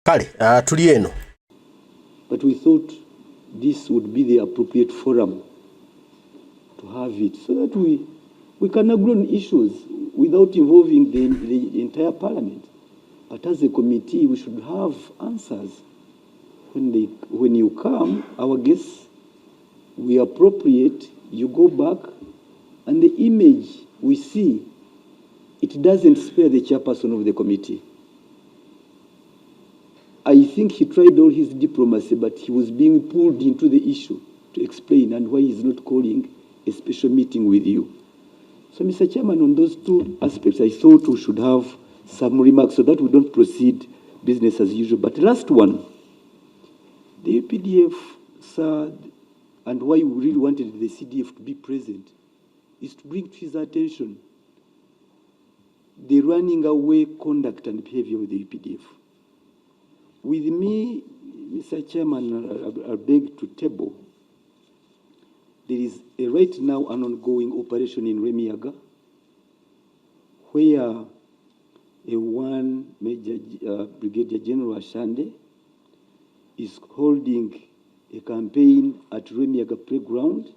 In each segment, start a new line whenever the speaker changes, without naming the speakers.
Kale, tuli eno.
But we thought this would be the appropriate forum to have it so that we can agree on issues without involving the entire parliament. But as a committee, we should have answers. When you come, our guests, we appropriate, you go back, and the image we see, it doesn't spare the chairperson of the committee. I think he tried all his diplomacy, but he was being pulled into the issue to explain and why he's not calling a special meeting with you. So, Mr. Chairman, on those two aspects, I thought we should have some remarks so that we don't proceed business as usual. But last one, the UPDF, sir, and why we really wanted the CDF to be present is to bring to his attention the running away conduct and behavior of the UPDF. With me, Mr. Chairman, I beg to table, there is right now an ongoing operation in Remiaga where one Major Brigadier General Ashande is holding a campaign at Remiaga Playground.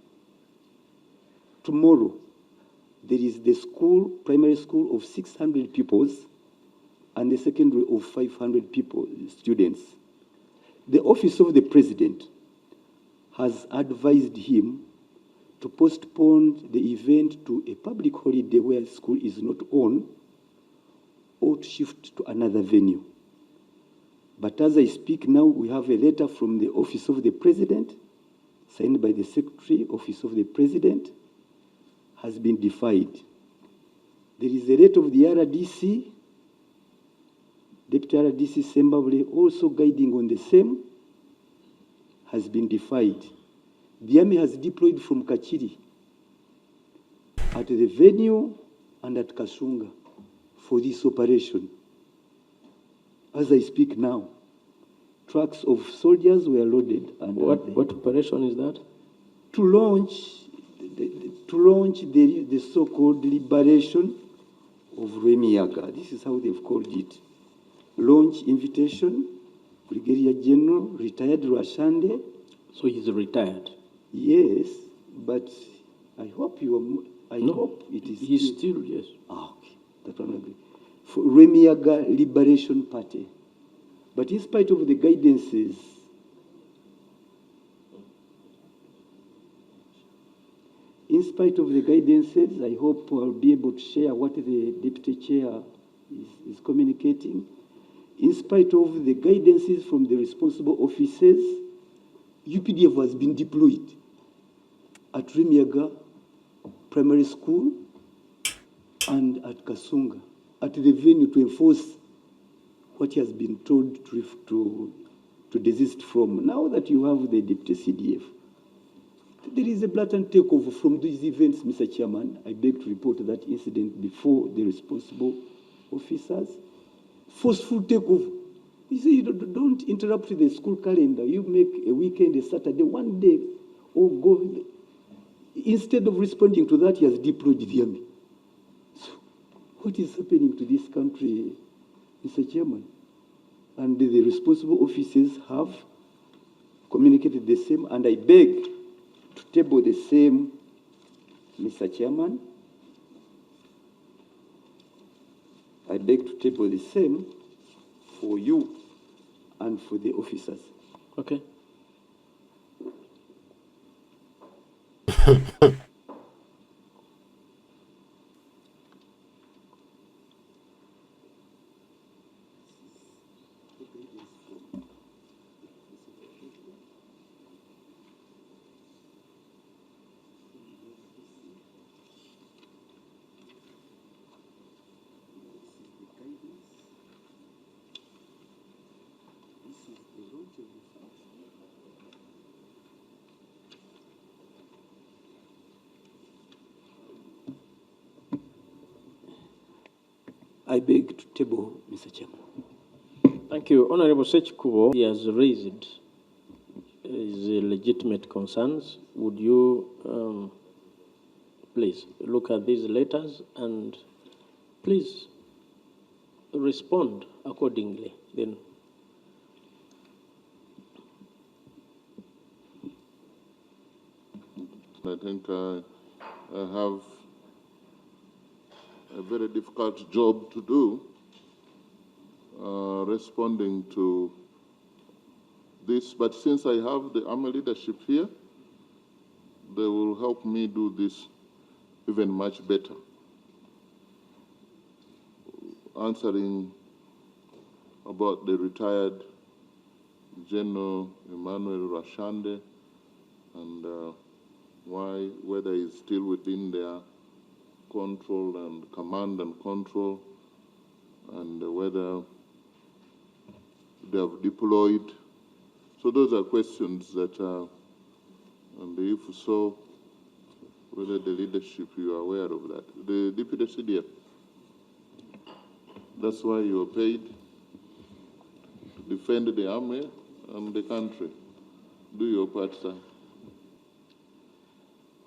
Tomorrow, there is the school, primary school of 600 pupils and the secondary of 500 people, students. The office of the president has advised him to postpone the event to a public holiday where school is not on, or to shift to another venue. But as I speak now, we have a letter from the office of the president, signed by the secretary, office of the president, has been defied. There is a letter of the RDC, Deputy RDC Sembabule, also guiding on the same, has been defied. The army has deployed from Kachiri at the venue and at Kasunga for this operation. As I speak now, trucks of soldiers were loaded. And
what operation is that?
To launch the so-called liberation of Remiaga. This is how they've called it. Launch invitation, Brigadier General, retired Rashande.
So he's retired?
Yes, but I hope hope it is.
He's still, yes.
Ah, okay. That one I agree. For Remiaga Liberation Party. But in spite of the guidances, I hope I'll be able to share what the deputy chair is communicating. In spite of the guidances from the responsible officers, UPDF has been deployed at Remiaga Primary School and at Kasunga, at the venue to enforce what he has been told to desist from. Now that you have the deputy CDF, there is a blatant takeover from these events, Mr. Chairman. I beg to report that incident before the responsible officers. Forceful takeover. You say, don't interrupt the school calendar. You make a weekend, a Saturday, one day, or go. Instead of responding to that, he has deployed the army. So, what is happening to this country, Mr. Chairman? And the responsible officers have communicated the same, and I beg to table the same, Mr. Chairman. I beg to table the same for you and for the officers.
Okay.
I beg to table, Mr. Chairman.
Thank you. Honorable Sechkubo, he has raised his legitimate concerns. Would you please look at these letters and please respond accordingly? Then
I think I have a very difficult job to do, responding to this. But since I have the army leadership here, they will help me do this even much better. Answering about the retired General Emmanuel Rashande and whether he's still within their control and command and control, and whether they have deployed. So those are questions that and if so, whether the leadership, you are aware of that. The Deputy CDF, that's why you are paid to defend the army and the country. Do your part, sir.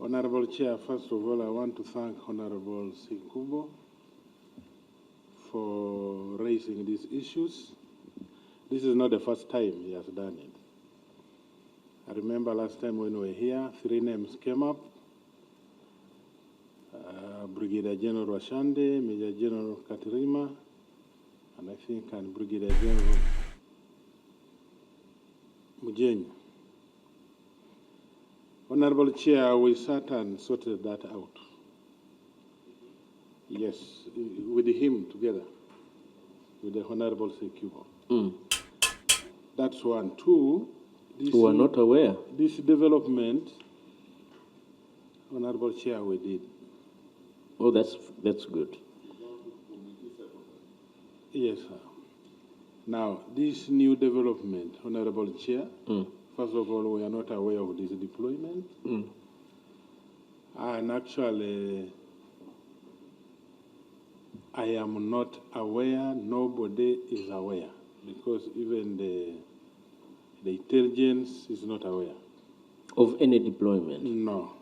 Honorable Chair, first of all, I want to thank Honorable Sinkubo for raising these issues. This is not the first time he has done it. I remember last time when we were here, 3 names came up. Brigadier General Rashande, Major General Katirima, and I think and Brigadier General Mujenyi. Honorable Chair, we sat and sorted that out. Yes, with him together, with the Honorable Sekubo. That's one. Two, this
who are not aware.
This development, Honorable Chair, we did.
Oh, that's good.
Yes, sir. Now, this new development, Honorable Chair, first of all, we are not aware of this deployment. And actually, I am not aware, nobody is aware, because even the intelligence is not aware.
Of any deployment?
No.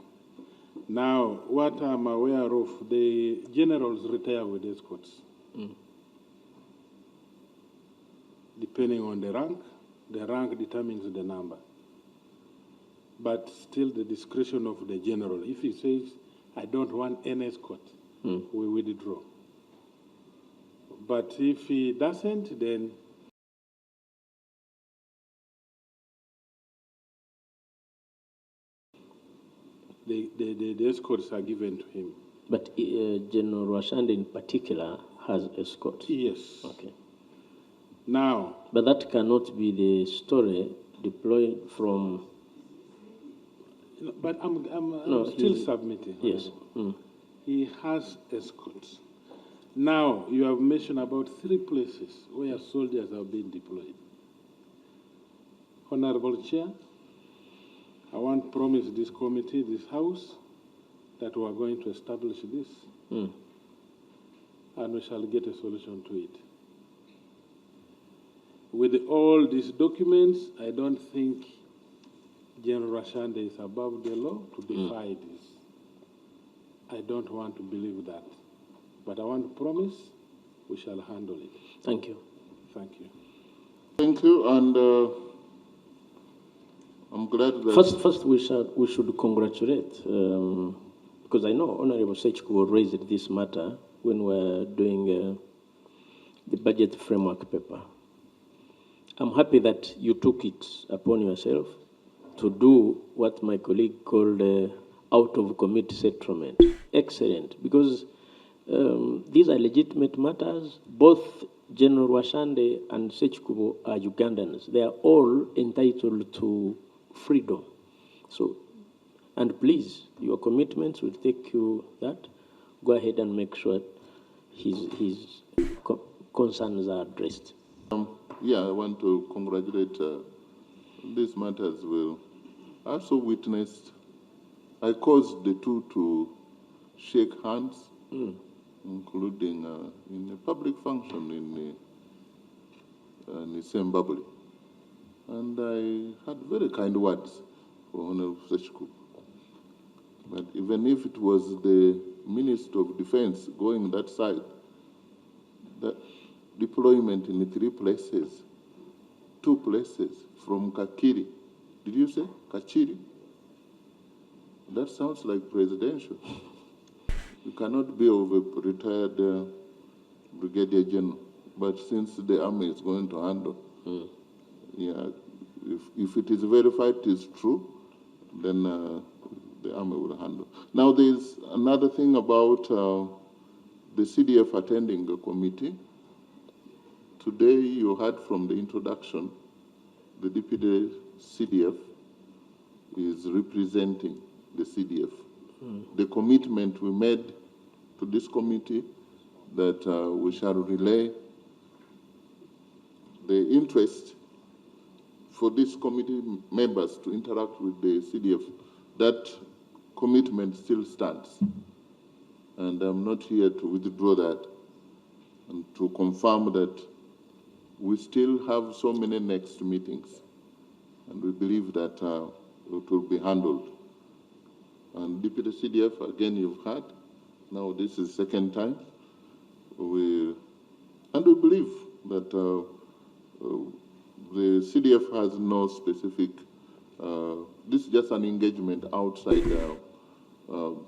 Now, what I'm aware of, the generals retire with escorts. Depending on the rank determines the number. But still the discretion of the general. If he says, I don't want any escort, we withdraw. But if he doesn't, then the escorts are given to him.
But General Rashande in particular has escorts?
Yes.
Okay.
Now.
But that cannot be the story deployed from.
But I'm still submitting.
Yes.
He has escorts. Now, you have mentioned about 3 places where soldiers have been deployed. Honorable Chair, I want to promise this committee, this House, that we are going to establish this, and we shall get a solution to it. With all these documents, I don't think General Rashande is above the law to defy this. I don't want to believe that. But I want to promise we shall handle it.
Thank you.
Thank you.
Thank you, and I'm glad that...
First we should congratulate, because I know Honorable Sechkubo raised this matter when we were doing the budget framework paper. I'm happy that you took it upon yourself to do what my colleague called out-of-committee settlement. Excellent, because these are legitimate matters. Both General Rashande and Sechkubo are Ugandans. They are all entitled to freedom. So, and please, your commitments will take you that. Go ahead and make sure his concerns are addressed.
Yeah, I want to congratulate these matters. Well, I also witnessed, I caused the two to shake hands, including in a public function in Zimbabwe. And I had very kind words for Honorable Sechkubo. But even if it was the Minister of Defense going that side, the deployment in 3 places, 2 places from Kakiri. Did you say Kachiri? That sounds like presidential. You cannot be of a retired brigadier general, but since the army is going to handle, yeah, if it is verified it is true, then the army will handle. Now there's another thing about the CDF attending the committee. Today you heard from the introduction, the deputy CDF is representing the CDF. The commitment we made to this committee that we shall relay the interest for these committee members to interact with the CDF, that commitment still stands. And I'm not here to withdraw that and to confirm that we still have so many next meetings. And we believe that it will be handled. And Deputy CDF, again, you've heard. Now this is second time. We believe that the CDF has no specific, this is just an engagement outside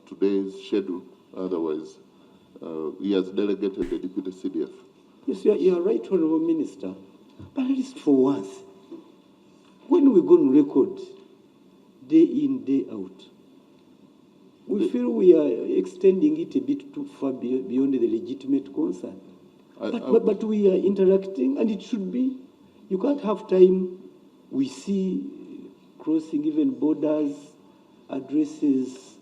today's schedule. Otherwise, he has delegated the Deputy CDF.
Yes, you are right, Honorable Minister. But at least for once, when we go on record, day in, day out, we feel we are extending it a bit too far beyond the legitimate concern. But we are interacting, and it should be. You can't have time, we see crossing even borders, addresses,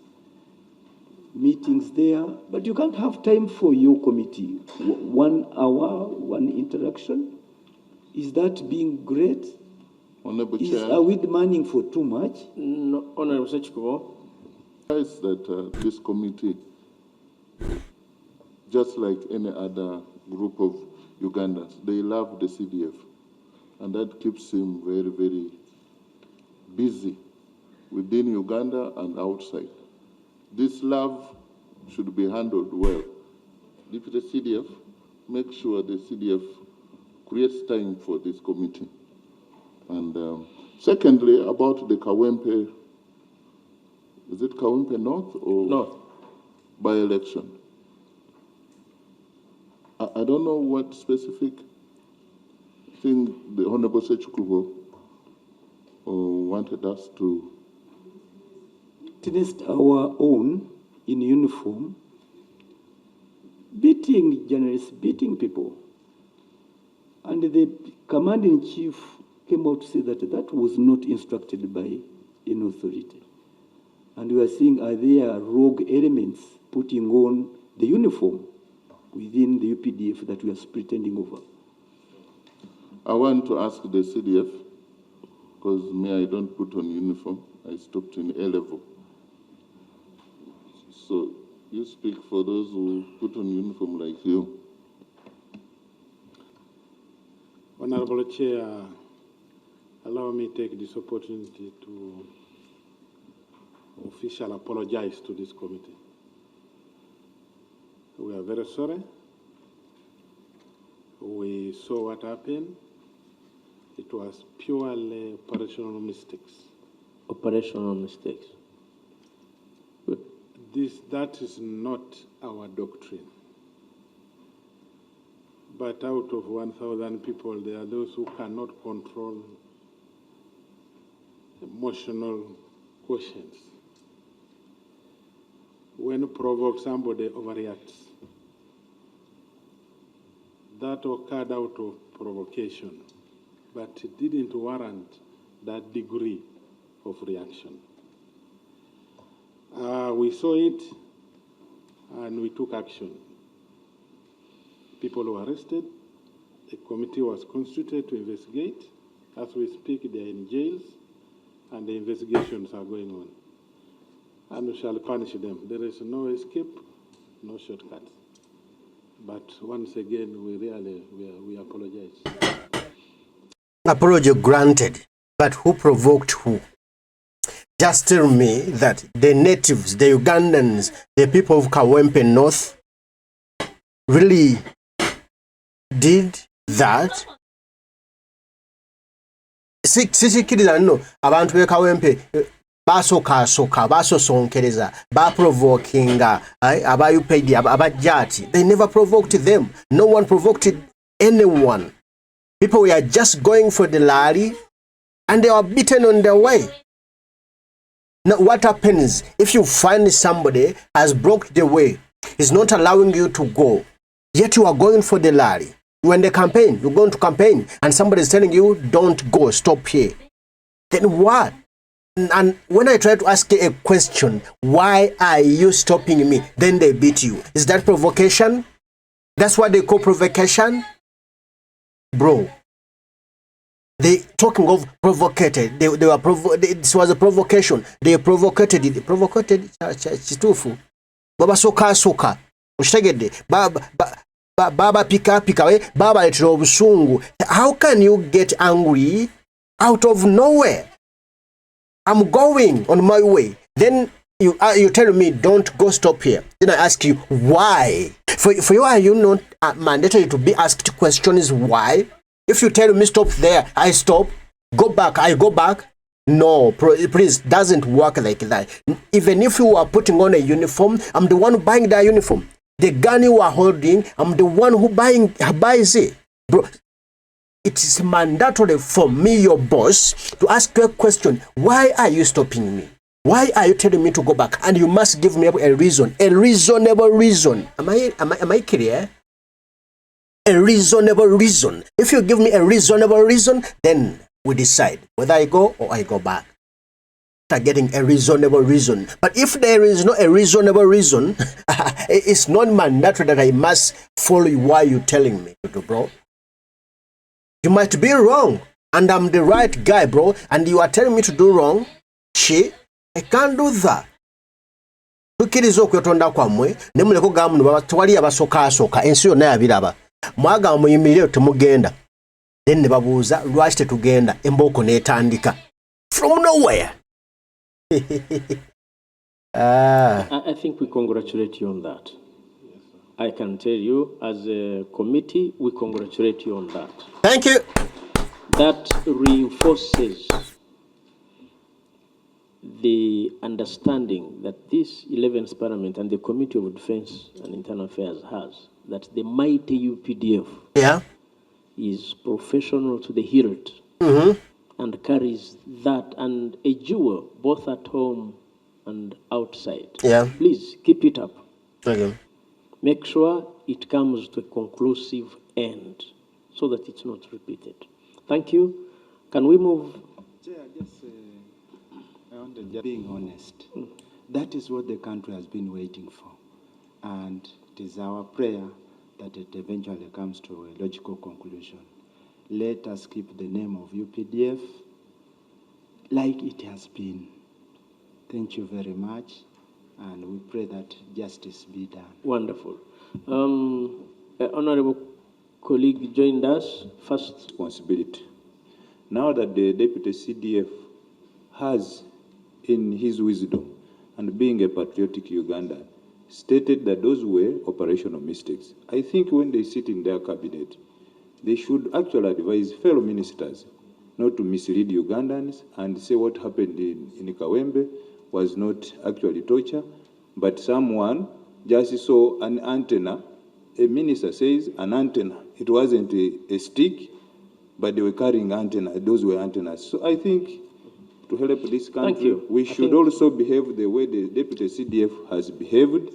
meetings there, but you can't have time for your committee. 1 hour, one interaction. Is that being great?
Honorable Chair.
Are we demanding for too much?
No, Honorable Sechikubo.
That this committee, just like any other group of Ugandans, they love the CDF. And that keeps him very, very busy within Uganda and outside. This love should be handled well. Deputy CDF, make sure the CDF creates time for this committee. And secondly, about the Kawempe, is it Kawempe North or
North
by-election? I don't know what specific thing the Honorable Sechikubo wanted us to
witnessed our own in uniform beating journalists, beating people. And the commander-in-chief came out to say that that was not instructed by an authority. And we are seeing, are there rogue elements putting on the uniform within the UPDF that we are pretending over?
I want to ask the CDF, because me, I don't put on uniform. I stopped in A level. So you speak for those who put on uniform like you.
Honorable Chair, allow me to take this opportunity to officially apologize to this committee. We are very sorry. We saw what happened. It was purely operational mistakes.
Operational mistakes. Good.
That is not our doctrine. But out of 1,000 people, there are those who cannot control emotional quotients. When you provoke somebody overreacts. That occurred out of provocation, but it didn't warrant that degree of reaction. We saw it, and we took action. People were arrested. A committee was constituted to investigate. As we speak, they are in jails, and the investigations are going on. And we shall punish them. There is no escape, no shortcuts. But once again, we apologize.
Apology granted, but who provoked who? Just tell me that the natives, the Ugandans, the people of Kawempe North really did that. Sisikiriza nno abantu be Kawempe basokaasoka basosonkereza baprovokinga aba UPD aba Jati. They never provoked them. No one provoked anyone. People were just going for the rally and they were beaten on their way. Now what happens if you find somebody has blocked the way, is not allowing you to go, yet you are going for the rally? You are in the campaign, you're going to campaign, and somebody is telling you, don't go, stop here. Then what? And when I try to ask you a question, why are you stopping me? Then they beat you. Is that provocation? That's what they call provocation? Bro, they talking of provocated. They were this was a provocation. They provocated it. Provocated chitufu. Baba soka. Ushtegede. Baba pika we. Baba letro obusungu. How can you get angry out of nowhere? I'm going on my way. Then you tell me don't go, stop here. Then I ask you why. For you, are you not mandatory to be asked questions why? If you tell me stop there, I stop. Go back, I go back. No, please, doesn't work like that. Even if you are putting on a uniform, I'm the one buying that uniform. The gun you are holding, I'm the one who buys it. Bro, it is mandatory for me, your boss, to ask you a question. Why are you stopping me? Why are you telling me to go back? And you must give me a reason, a reasonable reason. Am I clear? A reasonable reason. If you give me a reasonable reason, then we decide whether I go or I go back. Start getting a reasonable reason. But if there is no a reasonable reason, it's not mandatory that I must follow why you're telling me to do, bro. You might be wrong, and I'm the right guy, bro, and you are telling me to do wrong. Shit, I can't do that. Tukiriza okwetonda kwamwe ne muleko gamu baba twali abasoka ensi yonna yabiraba. Mwaga muyimirire tumugenda. Then ne babuuza lwaki tetugenda, embooko n'etandika. From nowhere.
I think we congratulate you on that. I can tell you, as a committee, we congratulate you on that.
Thank you.
That reinforces the understanding that this 11th Parliament and the Committee of Defense and Internal Affairs has, that the mighty UPDF is professional to the hilt and carries that and a jewel both at home and outside. Please keep it up.
Okay.
Make sure it comes to a conclusive end so that it's not repeated. Thank you. Can we move?
Chair, I want to just being honest. That is what the country has been waiting for. And it is our prayer that it eventually comes to a logical conclusion. Let us keep the name of UPDF like it has been. Thank you very much. And we pray that justice be done.
Wonderful. Honorable colleague joined us first.
Responsibility. Now that the Deputy CDF has, in his wisdom and being a patriotic Ugandan, stated that those were operational mistakes, I think when they sit in their cabinet, they should actually advise fellow ministers not to mislead Ugandans and say what happened in Kawembe was not actually torture, but someone just saw an antenna. A minister says an antenna. It wasn't a stick, but they were carrying antenna. Those were antennas. So I think to help this country, we should also behave the way the Deputy CDF has behaved.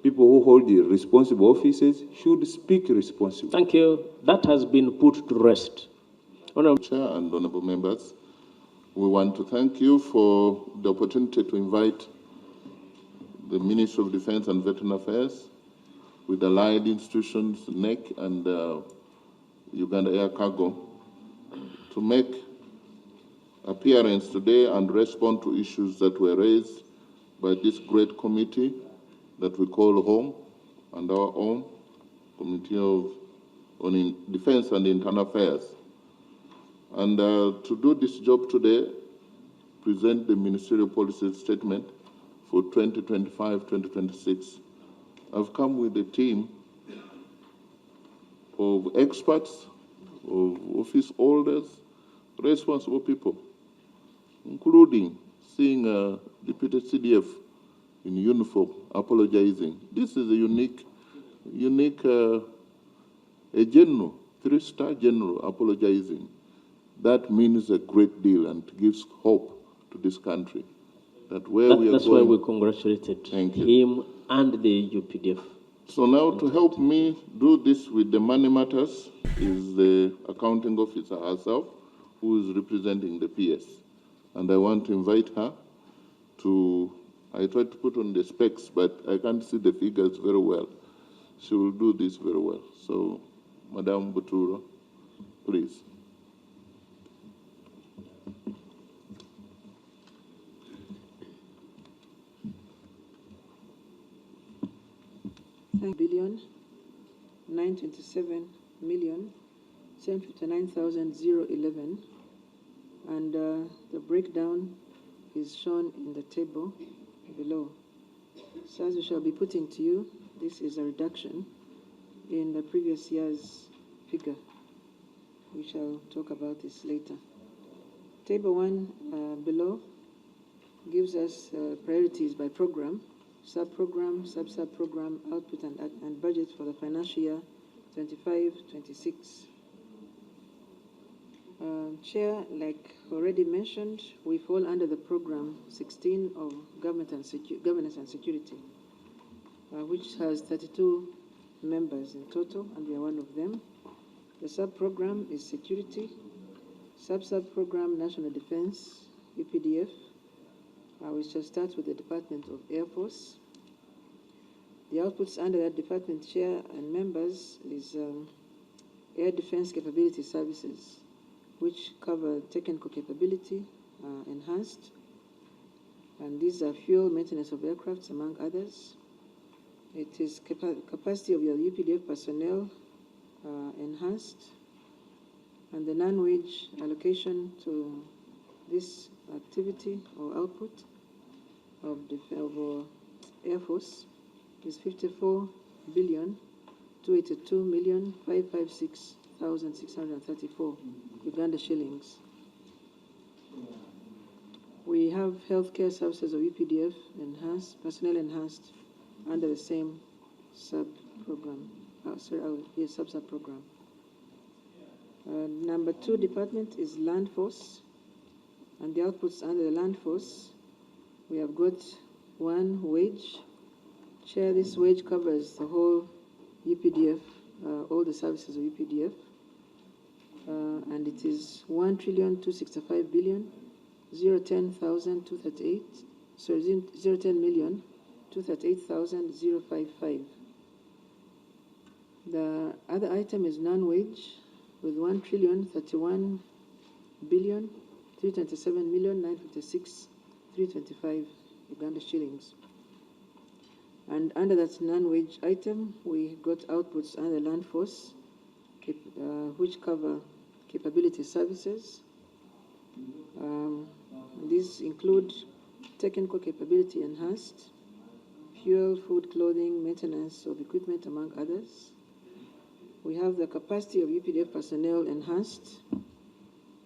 People who hold the responsible offices should speak responsibly.
Thank you. That has been put to rest.
Honorable Chair and honorable members, we want to thank you for the opportunity to invite the Ministry of Defense and Veteran Affairs with allied institutions, NEC and Uganda Air Cargo, to make appearance today and respond to issues that were raised by this great committee that we call home and our own Committee on Defense and Internal Affairs. And to do this job today, present the ministerial policy statement for 2025-2026. I've come with a team of experts, of office holders, responsible people, including seeing a deputy CDF in uniform apologizing. This is a unique, a general, 3-star general apologizing. That means a great deal and gives hope to this country. That where we are
that's
going.
why we congratulated
Thank you.
him and the UPDF.
So now to help me do this with the money matters is the accounting officer herself, who is representing the PS. And I want to invite her to, I tried to put on the specs, but I can't see the figures very well. She will do this very well. So, Madame Buturo, please.
Billion 927,759,011, and the breakdown is shown in the table below. So as we shall be putting to you, this is a reduction in the previous year's figure. We shall talk about this later. Table 1 below gives us priorities by program, sub-program, sub-sub-program, output and budget for the financial year 25-26. Chair, like already mentioned, we fall under the program 16 of governance and security, which has 32 members in total, and we are one of them. The sub-program is security, sub-sub-program national defense, UPDF, which shall start with the Department of Air Force. The outputs under that department, chair and members, is Air Defense Capability Services, which cover technical capability enhanced, and these are fuel maintenance of aircrafts, among others. It is capacity of your UPDF personnel enhanced, and the non-wage allocation to this activity or output of Air Force is 54,282,556,634 Uganda shillings. We have healthcare services of UPDF enhanced, personnel enhanced under the same sub-program, sub-sub-program. Number 2 department is land force, and the outputs under the land force, we have got 1 wage. Chair, this wage covers the whole UPDF, all the services of UPDF, and it is 1,265,010,238, sorry, 010,238,055. The other item is non-wage with 1,031,327,956,325 Uganda shillings. And under that non-wage item, we got outputs under land force, which cover capability services. These include technical capability enhanced, fuel, food, clothing, maintenance of equipment, among others. We have the capacity of UPDF personnel enhanced,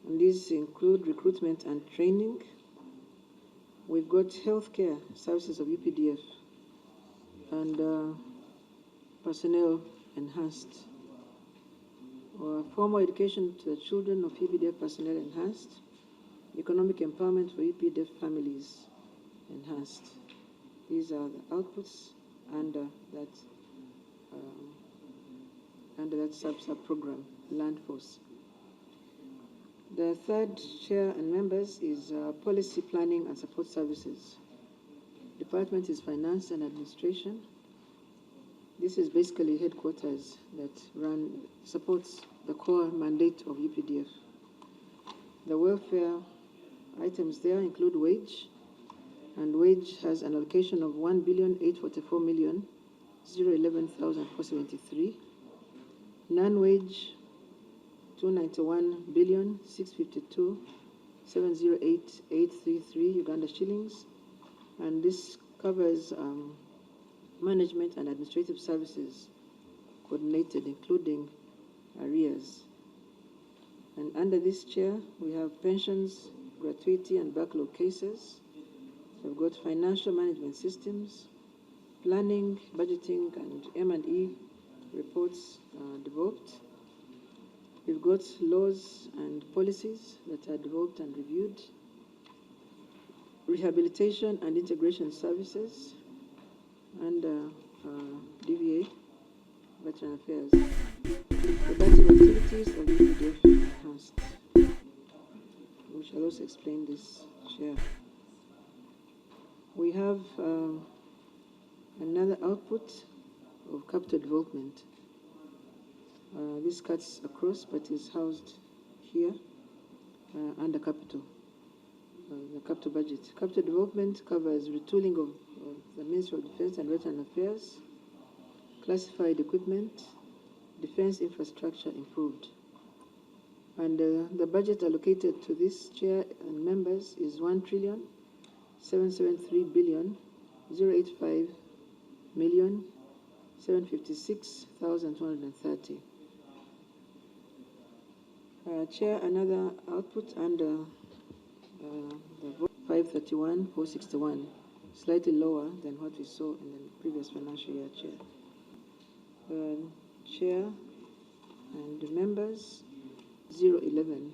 and these include recruitment and training. We've got healthcare services of UPDF and personnel enhanced. Formal education to the children of UPDF personnel enhanced. Economic empowerment for UPDF families enhanced. These are the outputs under that sub-program, land force. The third chair and members is policy planning and support services. Department is finance and administration. This is basically headquarters that supports the core mandate of UPDF. The welfare items there include wage, and wage has an allocation of 1,844,011,473. Non-wage, 291,652,708,833 Uganda shillings, and this covers management and administrative services coordinated, including arrears. And under this chair, we have pensions, gratuity, and backlog cases. We've got financial management systems, planning, budgeting, and M&E reports developed. We've got laws and policies that are developed and reviewed, rehabilitation and integration services, and DVA, Veteran Affairs. The budget activities of the UPDF enhanced. We shall also explain this, Chair. We have another output of capital development. This cuts across but is housed here under capital, the capital budget. Capital development covers retooling of the Ministry of Defense and Veteran Affairs, classified equipment, defense infrastructure improved. And the budget allocated to this, Chair and members, is 1,773,085,756,230. Chair, another output under the vote 531,461, slightly lower than what we saw in the previous financial year, Chair. Chair and the members, 011.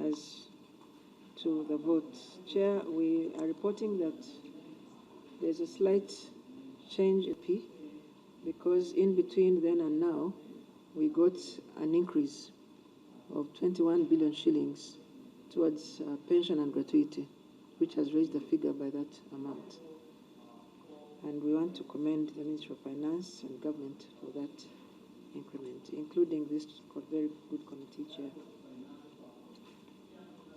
As to the vote, Chair, we are reporting that there's a slight change in P, because in between then and now, we got an increase of 21 billion shillings towards pension and gratuity, which has raised the figure by that amount. And we want to commend the Ministry of Finance and Government for that increment, including this very good committee, Chair.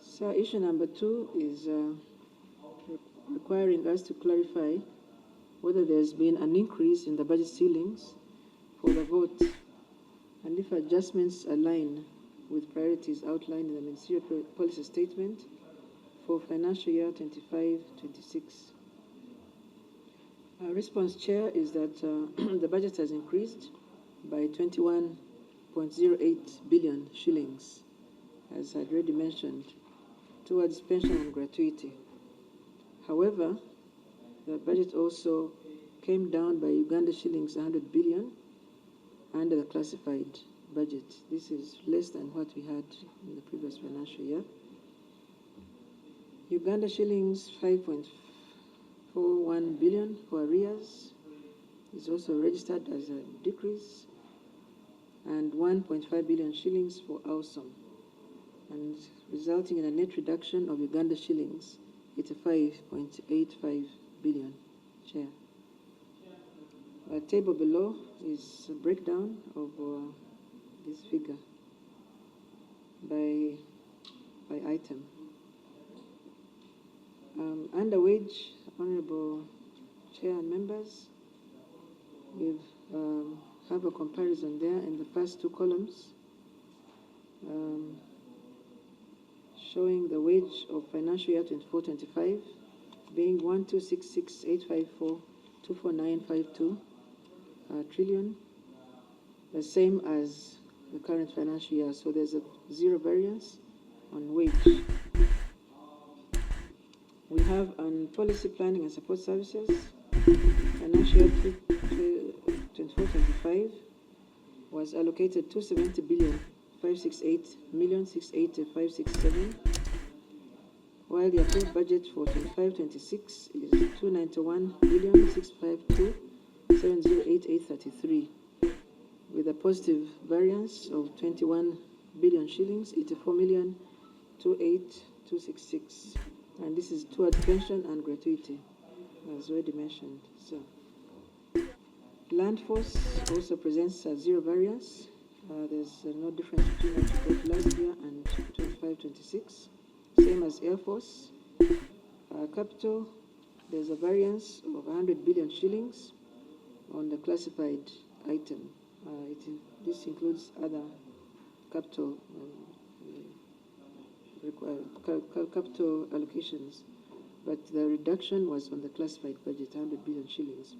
So issue number 2 is requiring us to clarify whether there's been an increase in the budget ceilings for the vote, and if adjustments align with priorities outlined in the Ministerial Policy Statement for financial year 25-26. Our response, Chair, is that the budget has increased by 21.08 billion shillings, as I already mentioned, towards pension and gratuity. However, the budget also came down by Uganda shillings 100 billion under the classified budget. This is less than what we had in the previous financial year. Uganda shillings 5.41 billion for arrears is also registered as a decrease, and 1.5 billion shillings for awesome, and resulting in a net reduction of Uganda shillings 85.85 billion, Chair. The table below is a breakdown of this figure by item. Under wage, Honorable Chair and members, we have a comparison there in the first 2 columns, showing the wage of financial year 24-25 being 1,266,854,249.52 trillion, the same as the current financial year. So there's a 0 variance on wage. We have on policy planning and support services, financial year 24-25 was allocated 270 billion 568,680,567, while the approved budget for 25-26 is 291 billion 652,708,833, with a positive variance of 21 billion shillings 84,208,266, and this is towards pension and gratuity, as already mentioned. So, land force also presents a 0 variance. There's no difference between what we got last year and 25-26, same as Air Force. Capital, there's a variance of 100 billion shillings on the classified item. This includes other capital capital allocations, but the reduction was on the classified budget, 100 billion shillings,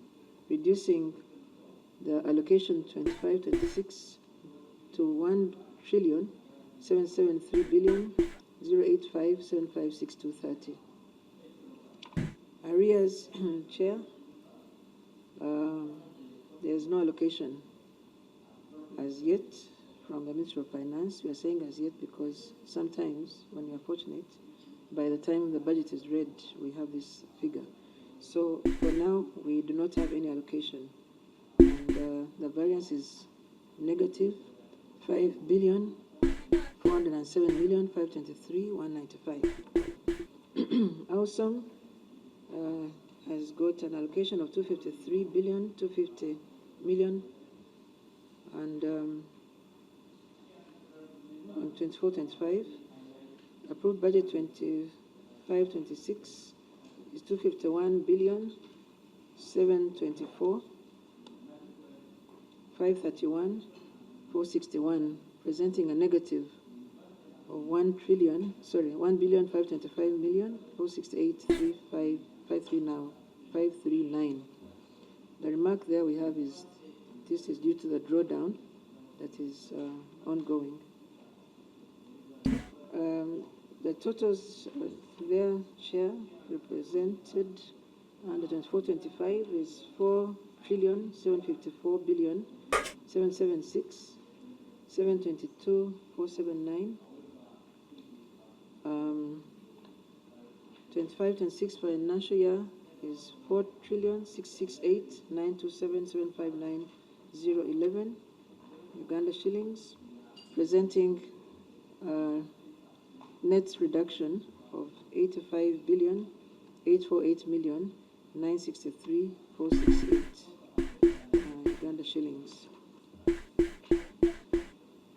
reducing the allocation 25-26 to 1,773,000,000 085756230. Arrears, Chair, there's no allocation as yet from the Ministry of Finance. We are saying as yet because sometimes when we are fortunate, by the time the budget is read, we have this figure. So for now, we do not have any allocation. And the variance is negative 5,407,523,195. Awesome has got an allocation of 253,250 million, and on 24-25, approved budget 25-26 is 251,724,531,461, presenting a negative of 1,525,468,353 now, 539. The remark there we have is this is due to the drawdown that is ongoing. The totals there, Chair, represented under 24-25 is 4,754,776,722,479. 25-26 financial year is 4,668,927,759,011 Uganda shillings, presenting net reduction of 85,848,963,468 Uganda shillings.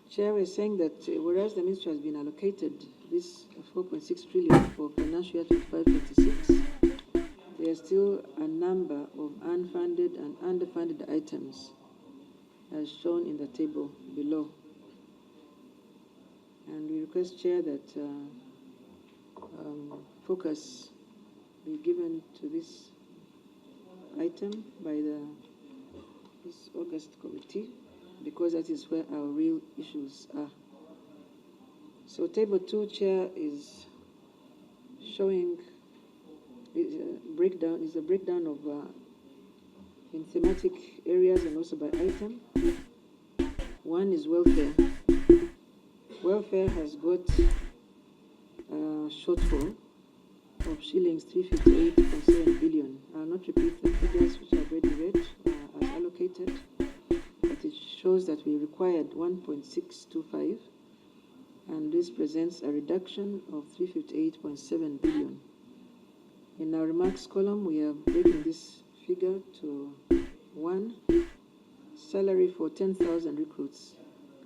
Chair is saying that whereas the ministry has been allocated this 4.6 trillion for financial year 25-26, there are still a number of unfunded and underfunded items as shown in the table below. And we request, Chair, that focus be given to this item by this August committee, because that is where our real issues are. So table 2, Chair, is showing is a breakdown of in thematic areas and also by item. One is welfare. Welfare has got a shortfall of shillings 358.7 billion. I will not repeat the figures which I've already read as allocated, but it shows that we required 1.625, and this presents a reduction of 358.7 billion. In our remarks column, we are breaking this figure to 1, salary for 10,000 recruits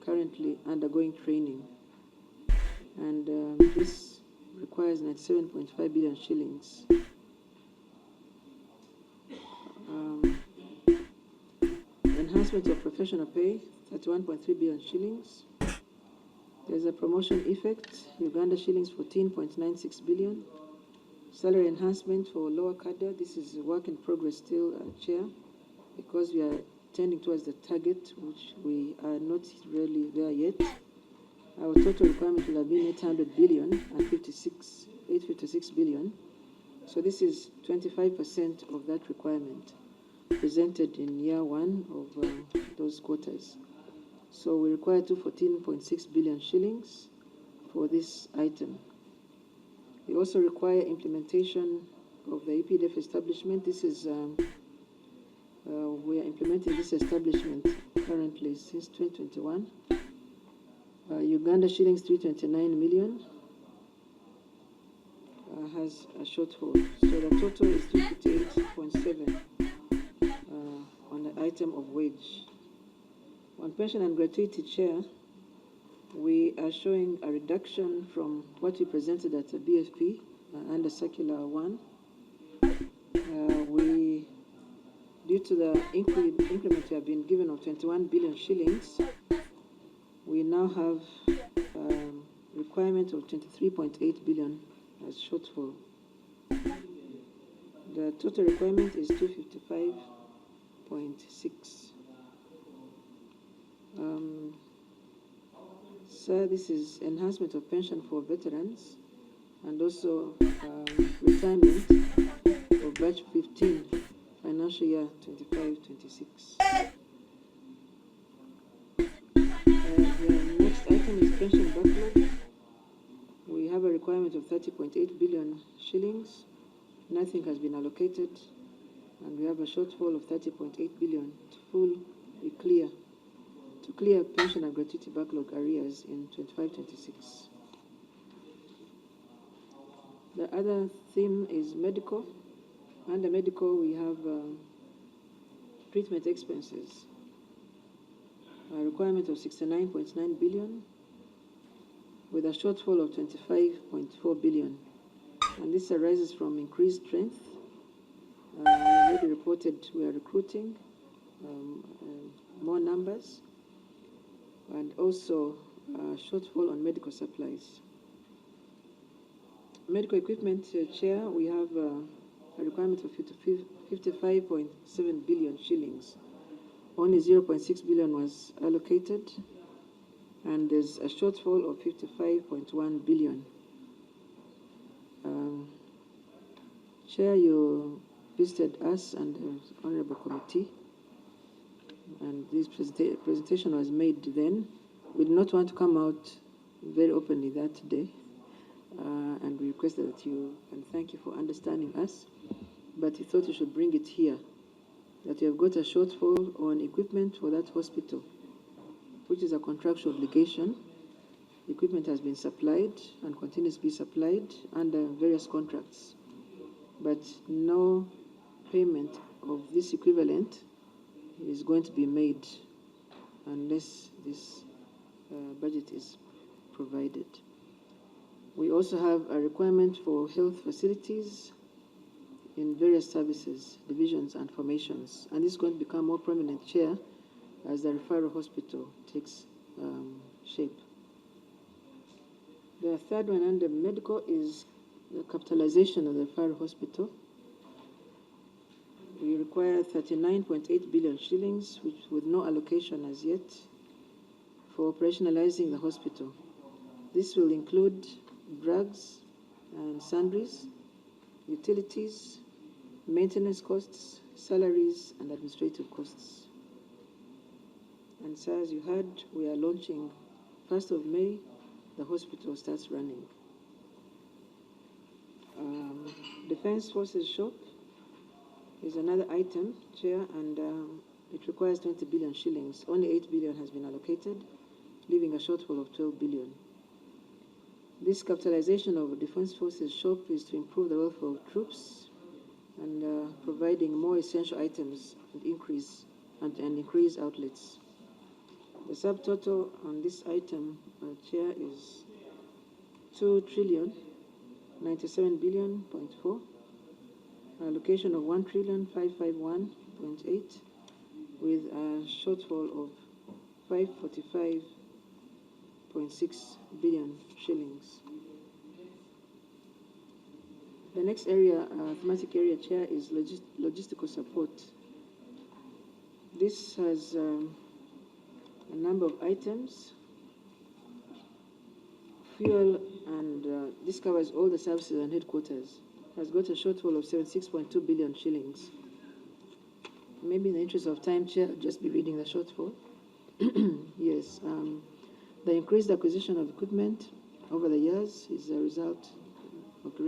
currently undergoing training, and this requires 97.5 billion shillings. Enhancement of professional pay, 31.3 billion shillings. There's a promotion effect, Uganda shillings 14.96 billion. Salary enhancement for lower cadre, this is a work in progress still, Chair, because we are tending towards the target, which we are not really there yet. Our total requirement will have been 800 billion and 856 billion. So this is 25% of that requirement presented in year 1 of those quarters. So we require 214.6 billion shillings for this item. We also require implementation of the EPDF establishment. This is we are implementing this establishment currently since 2021. Uganda shillings 329 million has a shortfall. So the total is 358.7 on the item of wage. On pension and gratuity, Chair, we are showing a reduction from what we presented at the BFP under Circular 1. Due to the increment we have been given of 21 billion shillings, we now have requirement of 23.8 billion as shortfall. The total requirement is 255.6. Sir, this is enhancement of pension for veterans and also retirement of batch 15, financial year 25-26. The next item is pension backlog. We have a requirement of 30.8 billion shillings. Nothing has been allocated, and we have a shortfall of 30.8 billion to clear pension and gratuity backlog arrears in 25-26. The other theme is medical. Under medical, we have treatment expenses, a requirement of 69.9 billion with a shortfall of 25.4 billion. And this arises from increased strength. We already reported we are recruiting more numbers, and also shortfall on medical supplies. Medical equipment chair, we have a requirement of 55.7 billion shillings. Only 0.6 billion was allocated, and there's a shortfall of 55.1 billion. Chair, you visited us and the Honorable Committee, and this presentation was made then. We did not want to come out very openly that day, and we requested that you, and thank you for understanding us, but we thought you should bring it here, that you have got a shortfall on equipment for that hospital, which is a contractual obligation. Equipment has been supplied and continues to be supplied under various contracts, but no payment of this equivalent is going to be made unless this budget is provided. We also have a requirement for health facilities in various services, divisions, and formations, and this is going to become more prominent, Chair, as the referral hospital takes shape. The third one under medical is the capitalization of the referral hospital. We require 39.8 billion shillings, which with no allocation as yet, for operationalizing the hospital. This will include drugs and sundries, utilities, maintenance costs, salaries, and administrative costs. And so, as you heard, we are launching 1st of May, the hospital starts running. Defense Forces Shop is another item, Chair, and it requires 20 billion shillings. Only 8 billion has been allocated, leaving a shortfall of 12 billion. This capitalization of Defense Forces Shop is to improve the welfare of troops and providing more essential items and increase outlets. The subtotal on this item, Chair, is 2,097 billion.4, allocation of 1,551.8, with a shortfall of 545.6 billion shillings. The next area, thematic area, Chair, is logistical support. This has a number of items, fuel, and this covers all the services and headquarters. Has got a shortfall of 76.2 billion shillings. Maybe in the interest of time, Chair, I'll just be reading the shortfall. Yes, the increased acquisition of equipment over the years is a result of the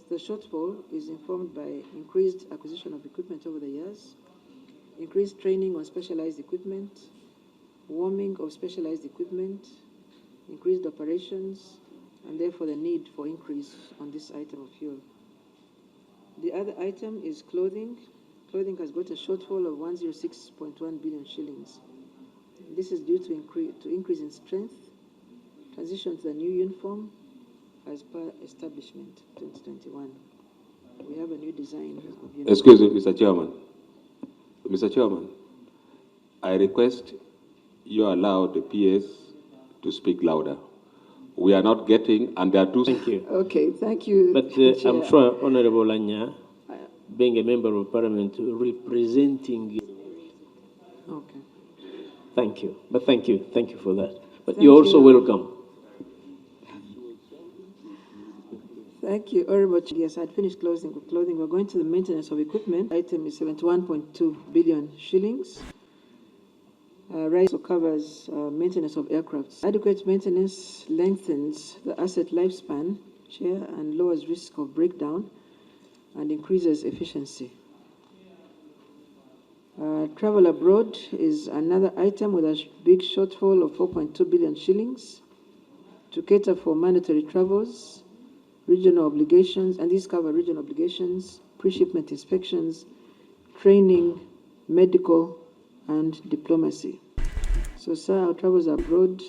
the shortfall is informed by increased acquisition of equipment over the years, increased training on specialized equipment, warming of specialized equipment, increased operations, and therefore the need for increase on this item of fuel. The other item is clothing. Clothing has got a shortfall of 106.1 billion shillings. This is due to increase in strength, transition to the new uniform as per establishment 2021. We have a new design of uniform.
Excuse me, Mr. Chairman. Mr. Chairman, I request you allow the PS to speak louder. We are not getting, and there are two...
Thank you.
Okay, thank you.
But I'm sure Honorable Anya, being a member of parliament representing
Okay.
Thank you. But thank you for that. But
Thank
you're also
you.
welcome.
Thank you, Honorable Chair. Yes, I'd finished clothing. We're going to the maintenance of equipment. Item is 71.2 billion shillings. Also covers maintenance of aircrafts. Adequate maintenance lengthens the asset lifespan, Chair, and lowers risk of breakdown and increases efficiency. Travel abroad is another item with a big shortfall of 4.2 billion shillings to cater for mandatory travels, regional obligations, and these cover regional obligations, pre-shipment inspections, training, medical, and diplomacy. So, sir, our travels abroad,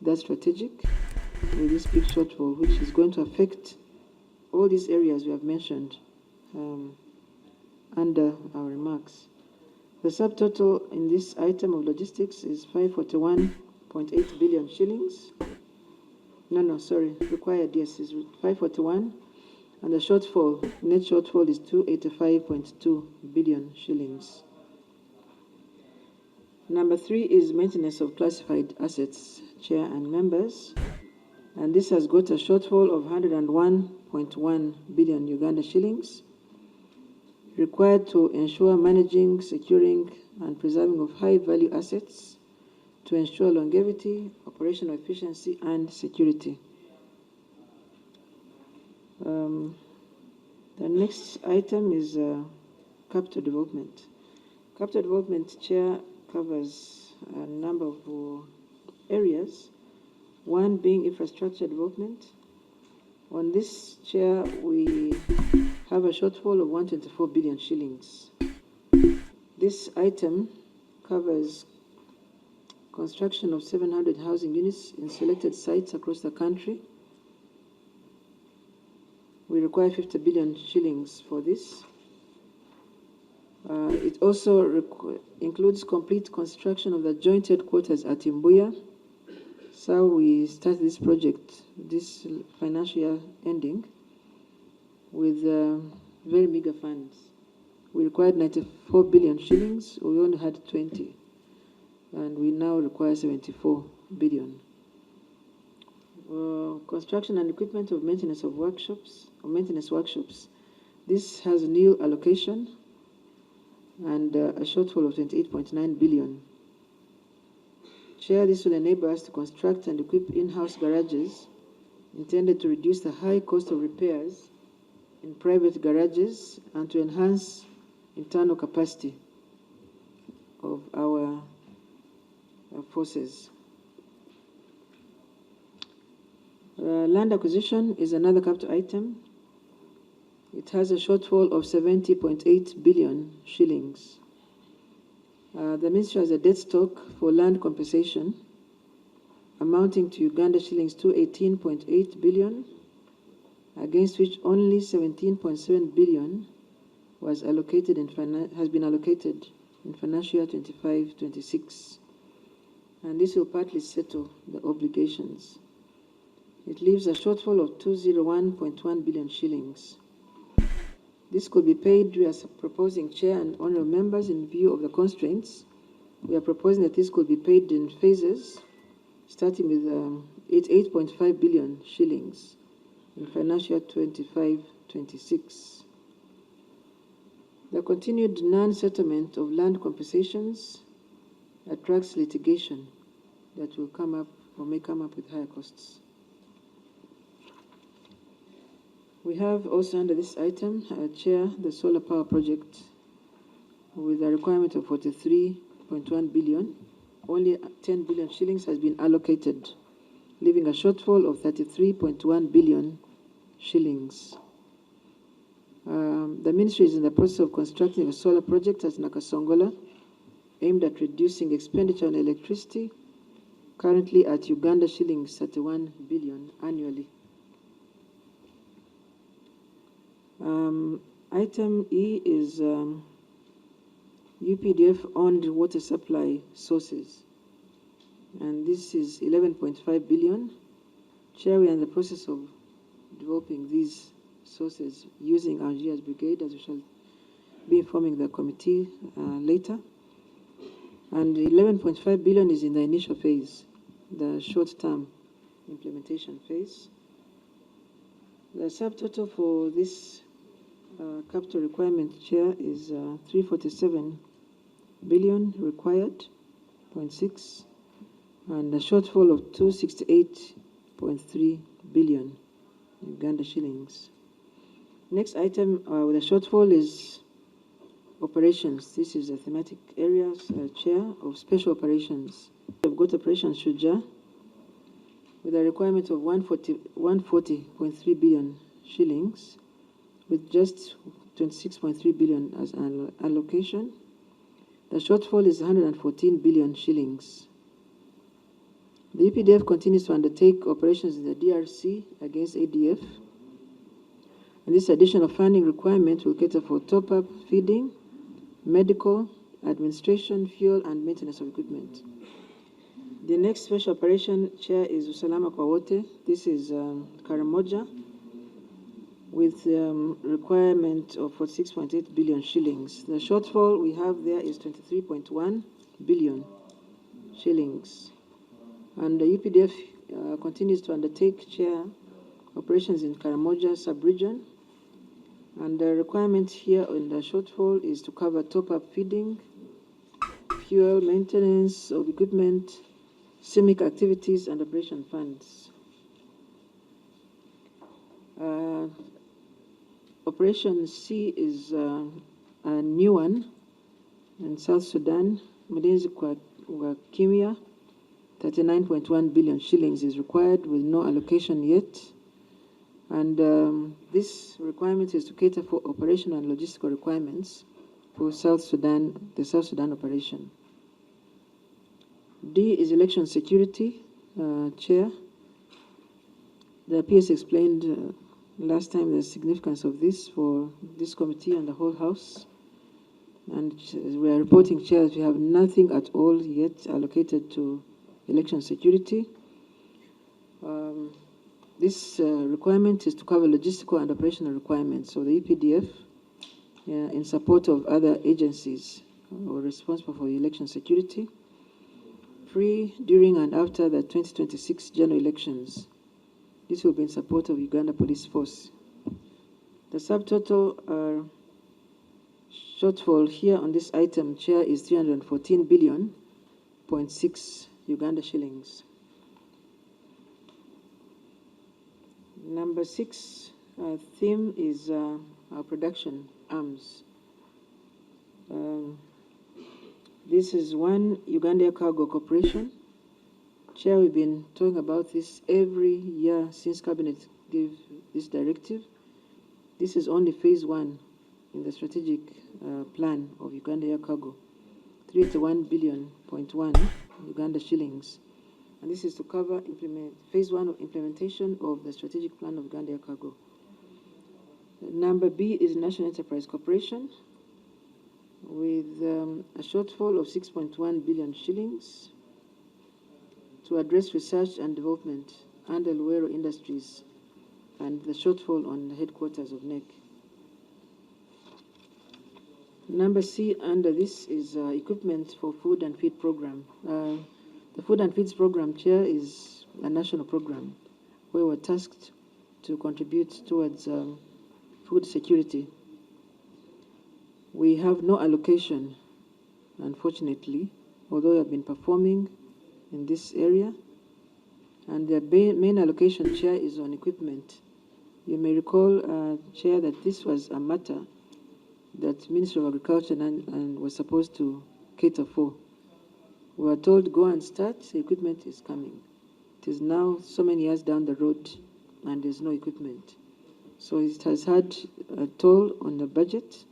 that's strategic with this big shortfall, which is going to affect all these areas we have mentioned under our remarks. The subtotal in this item of logistics is 541.8 billion shillings. Required, yes, is 541, and the shortfall, net shortfall is 285.2 billion shillings. Number 3 is maintenance of classified assets, Chair and members, and this has got a shortfall of 101.1 billion Uganda shillings, required to ensure managing, securing, and preserving of high-value assets to ensure longevity, operational efficiency, and security. The next item is capital development. Capital development, Chair, covers a number of areas, one being infrastructure development. On this, Chair, we have a shortfall of 124 billion shillings. This item covers construction of 700 housing units in selected sites across the country. We require 50 billion shillings for this. It also includes complete construction of the joint headquarters at Imbuya. So we start this project, this financial year ending, with very meager funds. We required 94 billion shillings, we only had 20, and we now require 74 billion. Construction and equipment of maintenance of workshops, or maintenance workshops. This has new allocation and a shortfall of 28.9 billion. Chair, this will enable us to construct and equip in-house garages intended to reduce the high cost of repairs in private garages and to enhance internal capacity of our forces. Land acquisition is another capital item. It has a shortfall of 70.8 billion shillings. The Ministry has a debt stock for land compensation amounting to Uganda shillings 218.8 billion, against which only 17.7 billion was allocated has been allocated in financial year 25-26, and this will partly settle the obligations. It leaves a shortfall of 201.1 billion shillings. This could be paid, we are proposing, Chair and honourable members, in view of the constraints. We are proposing that this could be paid in phases, starting with 8.5 billion shillings in financial year 25-26. The continued non-settlement of land compensations attracts litigation that will come up or may come up with higher costs. We have also under this item, Chair, the solar power project with a requirement of 43.1 billion. Only 10 billion shillings has been allocated, leaving a shortfall of 33.1 billion shillings. The Ministry is in the process of constructing a solar project at Nakasongola, aimed at reducing expenditure on electricity, currently at Uganda shillings 31 billion annually. Item E is UPDF-owned water supply sources, and this is 11.5 billion. Chair, we are in the process of developing these sources using our GS brigade, as we shall be informing the committee later. And 11.5 billion is in the initial phase, the short-term implementation phase. The subtotal for this capital requirement, Chair, is 347 billion required, 0.6, and a shortfall of 268.3 billion Uganda shillings. Next item with a shortfall is operations. This is a thematic area, Chair, of special operations. We've got Operation Shuja with a requirement of 140.3 billion shillings, with just 26.3 billion as an allocation. The shortfall is 114 billion shillings. The UPDF continues to undertake operations in the DRC against ADF, and this additional funding requirement will cater for top-up feeding, medical, administration, fuel, and maintenance of equipment. The next special operation, Chair, is Usalama kwa Wote. This is Karamoja, with requirement of 46.8 billion shillings. The shortfall we have there is 23.1 billion shillings. And the UPDF continues to undertake, Chair, operations in Karamoja sub-region. And the requirement here in the shortfall is to cover top-up feeding, fuel, maintenance of equipment, CIMIC activities, and operation funds. Operation C is a new one in South Sudan. Mlinzi kwa Kimya, 39.1 billion shillings is required with no allocation yet. And this requirement is to cater for operational and logistical requirements for South Sudan, the South Sudan operation. D is election security, Chair. The PS explained last time the significance of this for this committee and the whole House. And we are reporting, Chair, that we have nothing at all yet allocated to election security. This requirement is to cover logistical and operational requirements of the EPDF in support of other agencies who are responsible for election security, pre, during, and after the 2026 general elections. This will be in support of Uganda Police Force. The subtotal shortfall here on this item, Chair, is 314 billion, 0.6 Uganda shillings. Number 6 theme is our production arms. This is one Uganda Cargo Corporation. Chair, we've been talking about this every year since Cabinet gave this directive. This is only phase 1 in the strategic plan of Uganda Air Cargo, 381 billion, 0.1 Uganda shillings. And this is to cover phase 1 of implementation of the strategic plan of Uganda Air Cargo. Number B is National Enterprise Corporation with a shortfall of 6.1 billion shillings to address research and development under Luero Industries and the shortfall on the headquarters of NEC. Number C under this is equipment for food and feed program. The food and feeds program, Chair, is a national program where we're tasked to contribute towards food security. We have no allocation, unfortunately, although we have been performing in this area. And the main allocation, Chair, is on equipment. You may recall, Chair, that this was a matter that Ministry of Agriculture and was supposed to cater for. We were told, go and start, the equipment is coming. It is now so many years down the road and there's no equipment. So it has had a toll on the budget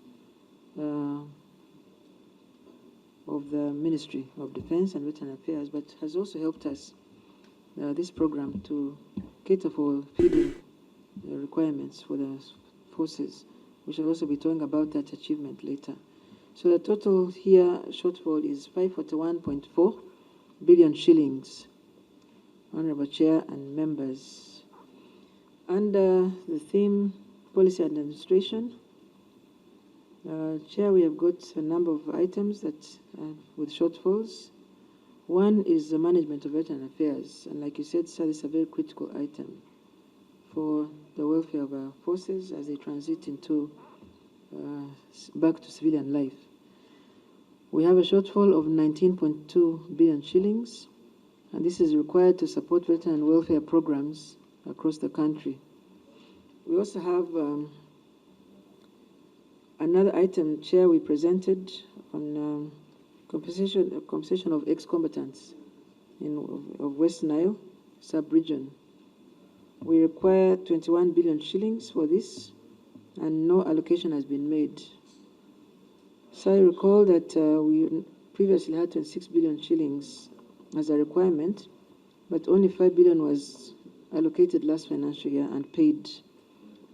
of the Ministry of Defense and Veteran Affairs, but has also helped us, this program, to cater for feeding requirements for the forces. We shall also be talking about that achievement later. So the total here shortfall is 541.4 billion shillings, Honorable Chair and members. Under the theme Policy and Administration, Chair, we have got a number of items that with shortfalls. One is the management of veteran affairs, and like you said, sir, this is a very critical item for the welfare of our forces as they transit into back to civilian life. We have a shortfall of 19.2 billion shillings, and this is required to support veteran welfare programs across the country. We also have another item, Chair, we presented on compensation of ex-combatants of West Nile sub-region. We require 21 billion shillings for this, and no allocation has been made. So I recall that we previously had 26 billion shillings as a requirement, but only 5 billion was allocated last financial year and paid,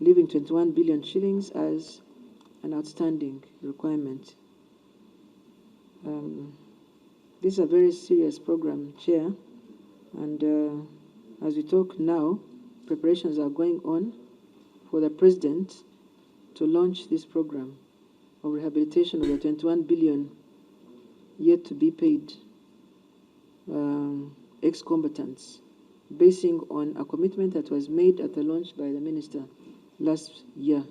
leaving 21 billion shillings as an outstanding requirement. This is a very serious program, Chair, and as we talk now, preparations are going on for the President to launch this program of rehabilitation of the 21 billion yet to be paid ex-combatants, basing on a commitment that was made at the launch by the Minister last year.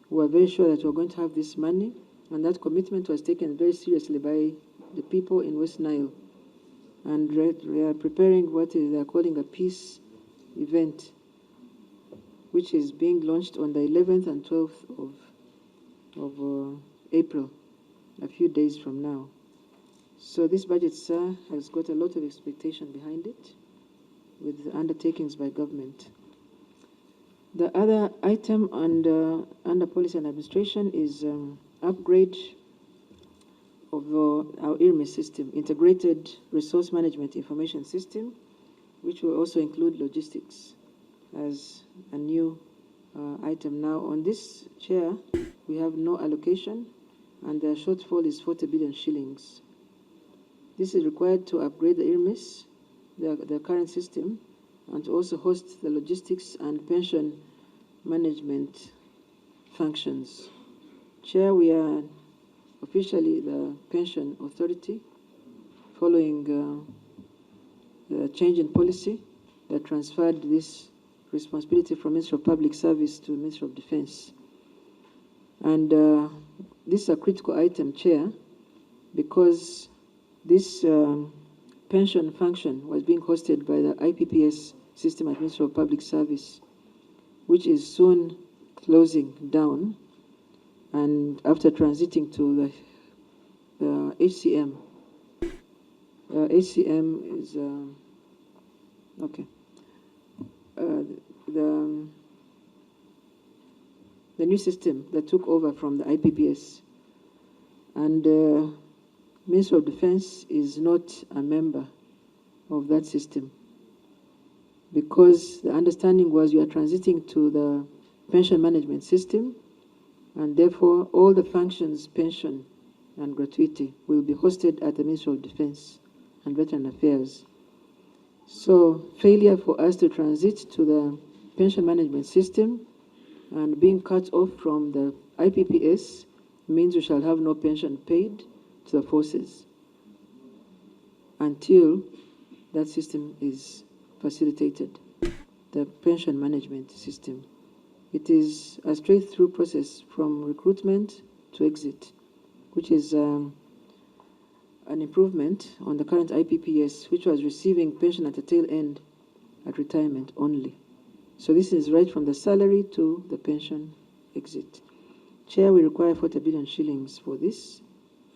We were very sure that we were going to have this money, and that commitment was taken very seriously by the people in West Nile. And we are preparing what they are calling a peace event, which is being launched on the 11th and 12th of April, a few days from now. So this budget, sir, has got a lot of expectation behind it with the undertakings by government. The other item under policy and administration is upgrade of our IRMI system, Integrated Resource Management Information System, which will also include logistics as a new item. Now, on this, Chair, we have no allocation, and the shortfall is 40 billion shillings. This is required to upgrade the IRMIS, the current system, and to also host the logistics and pension management functions. Chair, we are officially the pension authority following the change in policy that transferred this responsibility from Ministry of Public Service to Ministry of Defense. And this is a critical item, Chair, because this pension function was being hosted by the IPPS system at Ministry of Public Service, which is soon closing down, and after transiting to the HCM. HCM is okay. The new system that took over from the IPPS, and Ministry of Defense is not a member of that system, because the understanding was you are transiting to the pension management system, and therefore all the functions, pension and gratuity, will be hosted at the Ministry of Defense and Veteran Affairs. So failure for us to transit to the pension management system and being cut off from the IPPS means we shall have no pension paid to the forces until that system is facilitated, the pension management system. It is a straight-through process from recruitment to exit, which is an improvement on the current IPPS, which was receiving pension at the tail end at retirement only. So this is right from the salary to the pension exit. Chair, we require 40 billion shillings for this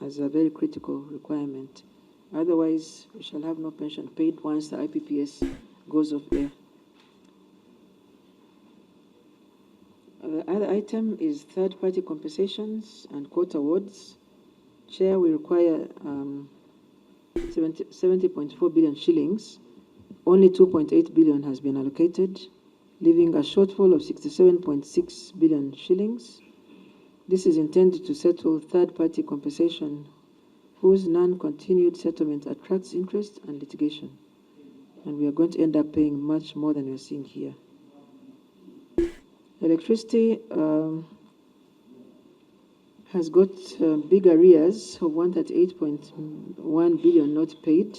as a very critical requirement. Otherwise, we shall have no pension paid once the IPPS goes off air. The other item is third-party compensations and court awards. Chair, we require 70.4 billion shillings. Only 2.8 billion has been allocated, leaving a shortfall of 67.6 billion shillings. This is intended to settle third-party compensation whose non-continued settlement attracts interest and litigation. And we are going to end up paying much more than we are seeing here. Electricity has got big arrears of 138.1 billion not paid.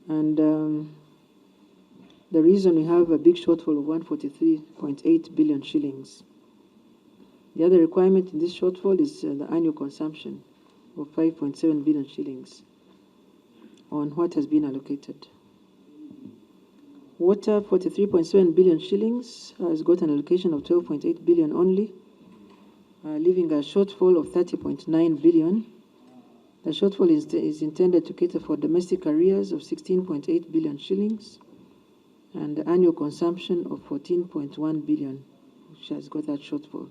And the reason we have a big shortfall of 143.8 billion shillings. The other requirement in this shortfall is the annual consumption of 5.7 billion shillings on what has been allocated. Water, 43.7 billion shillings, has got an allocation of 12.8 billion only, leaving a shortfall of 30.9 billion. The shortfall is intended to cater for domestic arrears of 16.8 billion shillings and the annual consumption of 14.1 billion, which has got that shortfall.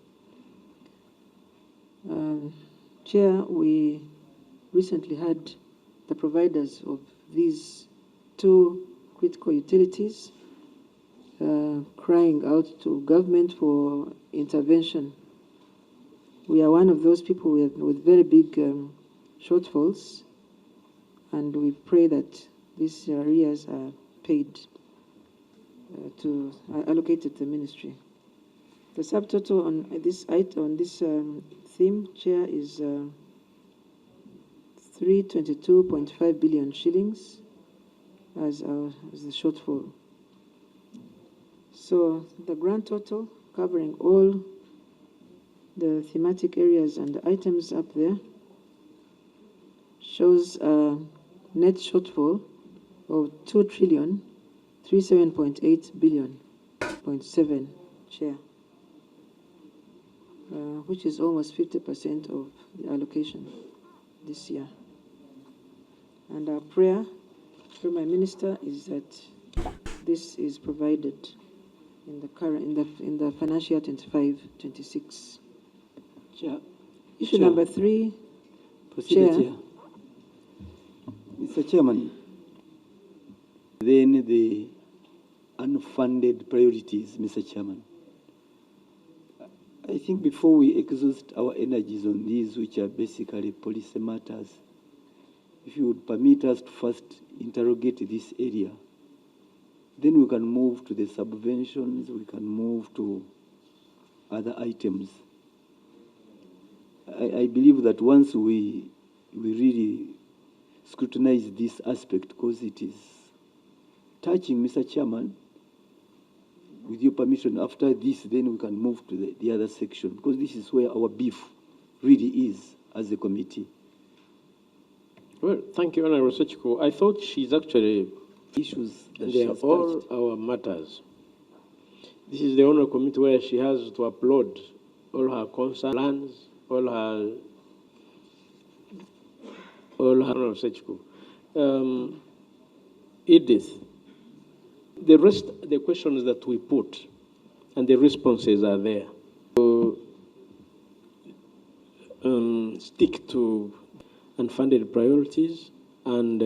Chair, we recently had the providers of these two critical utilities crying out to government for intervention. We are one of those people with very big shortfalls, and we pray that these arrears are paid, allocated to the ministry. The subtotal on this item, on this theme, Chair, is 322.5 billion shillings as the shortfall. So the grand total, covering all the thematic areas and the items up there, shows a net shortfall of 2,037.8 billion, 0.7, Chair, which is almost 50% of the allocation this year. And our prayer from my minister is that this is provided in the current in the financial year 25-26.
Chair.
Issue number 3.
Chair. Mr. Chairman, then the unfunded priorities, Mr. Chairman. I think before we exhaust our energies on these, which are basically policy matters, if you would permit us to first interrogate this area, then we can move to the subventions, we can move to other items. I believe that once we really scrutinize this aspect, because it is touching, Mr. Chairman, with your permission, after this, then we can move to the other section, because this is where our beef really is as a committee.
Well, thank you, Honorable Sechiko. I thought she's actually
issues that
they are all our matters. This is the Honorable Committee where she has to upload all her concerns, all her Honorable Sechiko. Edith, the rest, the questions that we put and the responses are there. So, stick to unfunded priorities and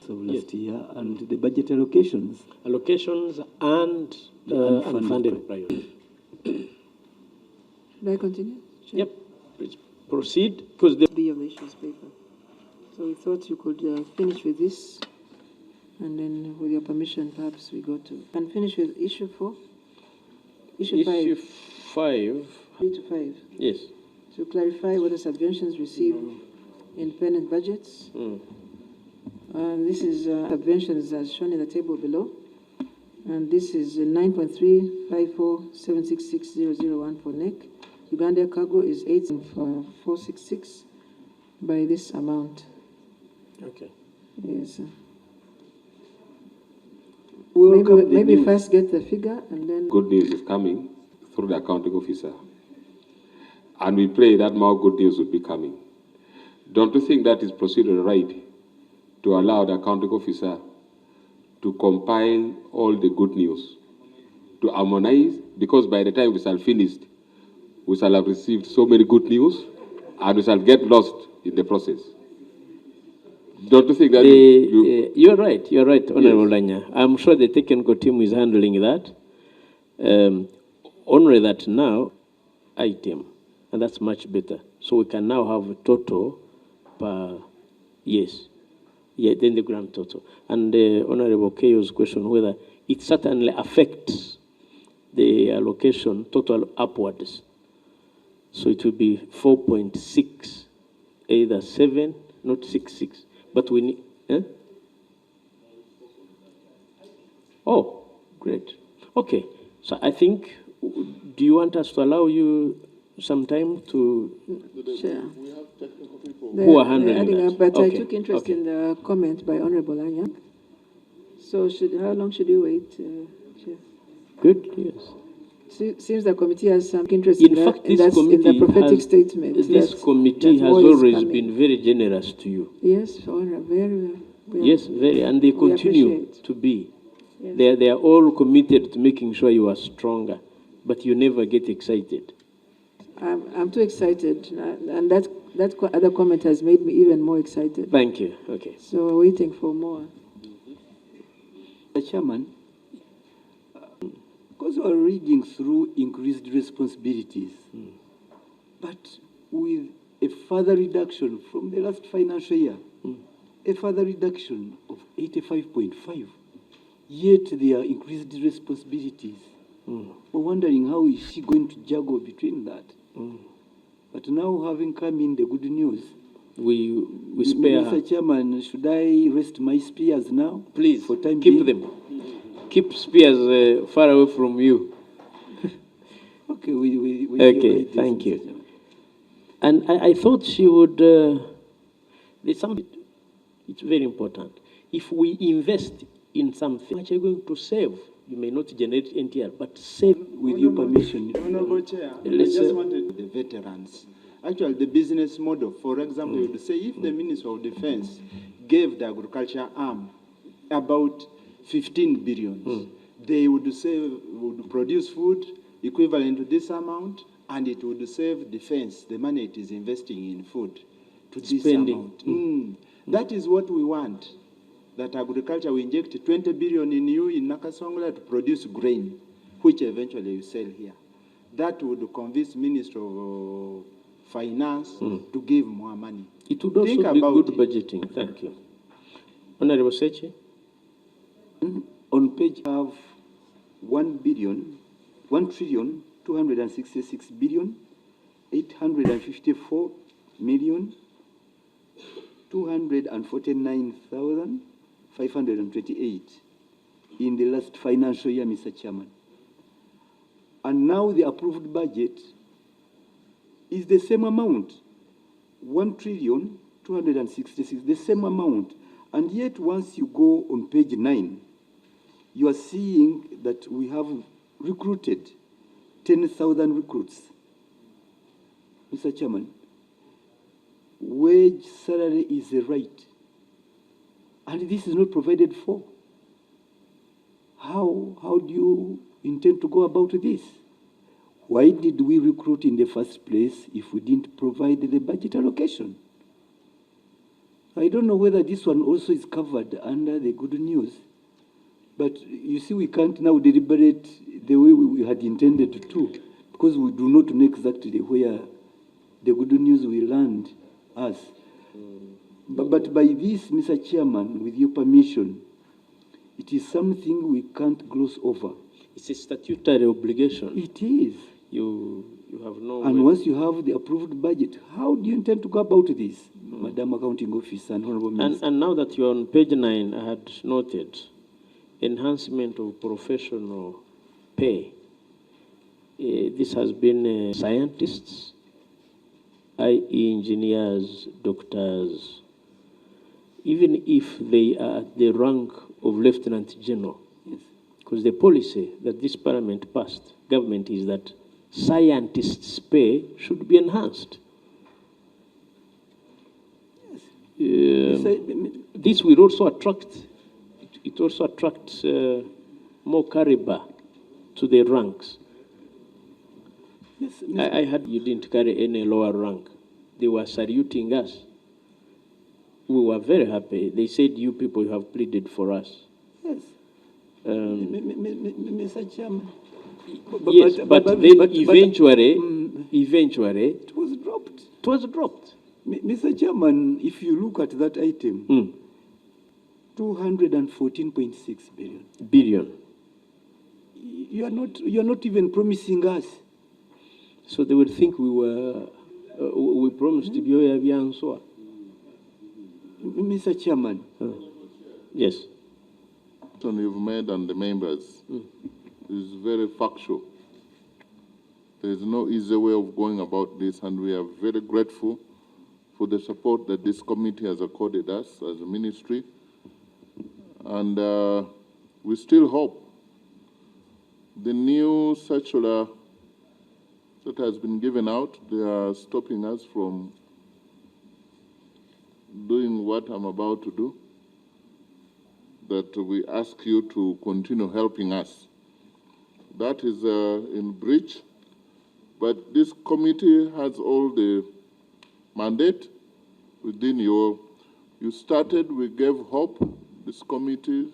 last year and the budget allocations.
Allocations and unfunded priorities.
Should I continue? Chair?
Yep, please proceed, because the
B of the issues paper. So we thought you could finish with this, and then with your permission, perhaps we go to and finish with issue 4. Issue 5.
5.
3 to 5.
Yes.
To clarify whether subventions received independent budgets. This is subventions as shown in the table below. And this is 9.354766001 for NEC. Uganda cargo is 8.466 by this amount.
Okay.
Yes. Maybe first get the figure and then.
Good news is coming through the accounting officer. And we pray that more good news will be coming. Don't you think that is procedural right to allow the accounting officer to compile all the good news, to harmonize, because by the time we shall finish, we shall have received so many good news and we shall get lost in the process. Don't you think that
you're right, Honorable Lanya. I'm sure the technical team is handling that. Only that now item, and that's much better. So we can now have a total per yes. Yeah, then the grand total. And Honorable Keo's question whether it certainly affects the allocation total upwards. So it will be 4.6, either 7, not 6.6. But we need, eh? Oh, great. Okay. So I think, do you want us to allow you some time to...
Chair.
We have technical people.
Who are handling
adding
that?
up, but I
Okay,
took interest
okay.
in the comment by Honorable Anyang. So how long should you wait, Chair?
Good, yes.
Seems the committee has some interest
In fact,
in
this committee
the prophetic
has,
statement.
this committee has
more is
always
coming.
been very generous to you.
Yes, Honorable, very well.
Yes, very, and they
we
continue
appreciate.
to be.
Yes.
They are all committed to making sure you are stronger, but you never get excited.
I'm too excited, and that other comment has made me even more excited.
Thank you. Okay.
So we're waiting for more.
Mr. Chairman, because we are reading through increased responsibilities, but with a further reduction from the last financial year, a further reduction of 85.5, yet there are increased responsibilities. We're wondering how is she going to juggle between that? But now, having come in the good news,
We spare her.
Mr. Chairman, should I rest my spears now?
Please,
for time
keep
being?
them. Keep spears far away from you.
Okay, we
Okay, thank you. And I thought she would, there's something, it's very important. If we invest in something, what are you going to save? You may not generate NTR, but save.
With your permission.
Honorable Chair, I
Let's,
just wanted the veterans. Actually, the business model, for example, you would say if the Minister of Defense gave the agriculture arm about 15 billion, they would save, would produce food equivalent to this amount, and it would save defense, the money it is investing in food, to this amount. That is what we want. That agriculture, we inject 20 billion in you in Nakasongola to produce grain, which eventually you sell here. That would convince Minister of Finance to give more money.
It would also
Think
be
about
good
it.
budgeting. Thank you. Honorable Sechi?
On page have 1,266 billion, 854 million, 249,528 in the last financial year, Mr. Chairman. And now the approved budget is the same amount, 1,266,000,000, the same amount. And yet, once you go on page 9, you are seeing that we have recruited 10,000 recruits. Mr. Chairman, wage salary is a right, and this is not provided for. How do you intend to go about this? Why did we recruit in the first place if we didn't provide the budget allocation? I don't know whether this one also is covered under the good news. But you see, we can't now deliberate the way we had intended to, because we do not know exactly where the good news will land us. But by this, Mr. Chairman, with your permission, it is something we can't gloss over.
It's a statutory obligation.
It is.
You have no
And
way.
once you have the approved budget, how do you intend to go about this, Madam Accounting Officer and Honorable Minister?
And now that you're on page 9, I had noted enhancement of professional pay. This has been scientists, i.e. engineers, doctors, even if they are at the rank of Lieutenant General. Because the policy that this parliament passed, government, is that scientists' pay should be enhanced. This will also attract, it also attracts more caliber to the ranks.
Yes,
I heard you didn't carry any lower rank. They were saluting us. We were very happy. They said, you people have pleaded for us.
Yes. Mr. Chairman.
Yes, but then eventually,
it was dropped.
It was dropped.
Mr. Chairman, if you look at that item, 214.6 billion.
Billion.
You are not even promising us
So they would think we promised to be Bianswa.
Mr. Chairman.
Yes.
You've made and the members is very factual. There is no easy way of going about this, and we are very grateful for the support that this committee has accorded us as a ministry. And we still hope the new circular that has been given out, they are stopping us from doing what I'm about to do, that we ask you to continue helping us. That is in breach, but this committee has all the mandate within you started, we gave hope, this committee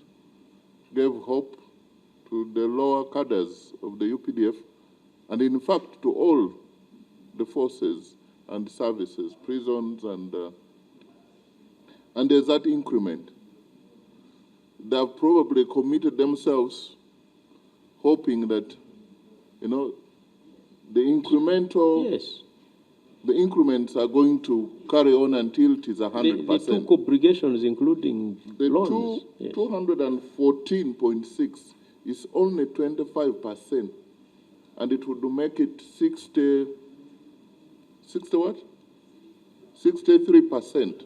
gave hope to the lower cadres of the UPDF, and in fact to all the forces and services, prisons, and there's that increment. They have probably committed themselves hoping that, you know, the incremental,
yes,
the increments are going to carry on until it is 100%.
They took obligations, including
the
loans.
Yes. 214.6 is only 25%, and it would make it 60 what? 63%.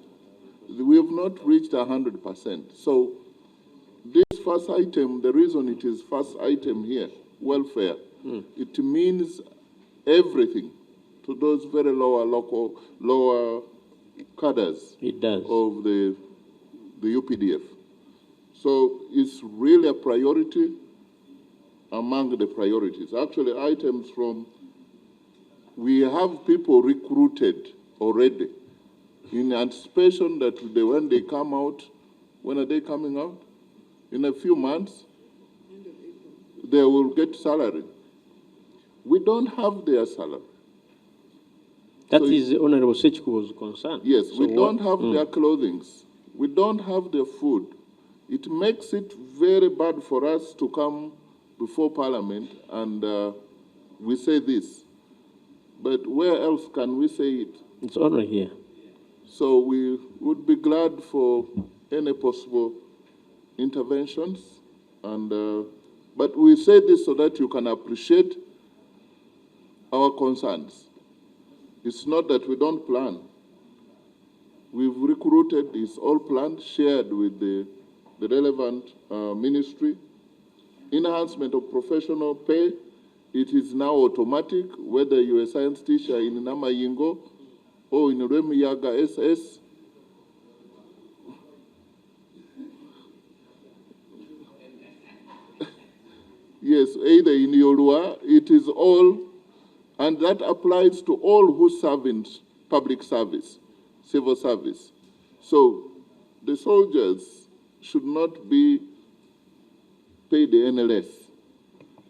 We have not reached 100%. So this first item, the reason it is first item here, welfare, it means everything to those very lower cadres of the UPDF. So it's really a priority among the priorities. Actually, items from, we have people recruited already in anticipation that when they come out, when are they coming out? In a few months, they will get salary. We don't have their salary.
That is Honorable Sechku's concern.
Yes,
so
we don't have their clothing. We don't have their food. It makes it very bad for us to come before Parliament and we say this. But where else can we say it?
It's only here.
So we would be glad for any possible interventions. And but we say this so that you can appreciate our concerns. It's not that we don't plan. We've recruited, it's all planned, shared with the relevant ministry. Enhancement of professional pay, it is now automatic, whether you're a science teacher in Namayingo or in Remiyaga SS. Yes, either in Yorua, it is all, and that applies to all who serve in public service, civil service. So the soldiers should not be paid any less.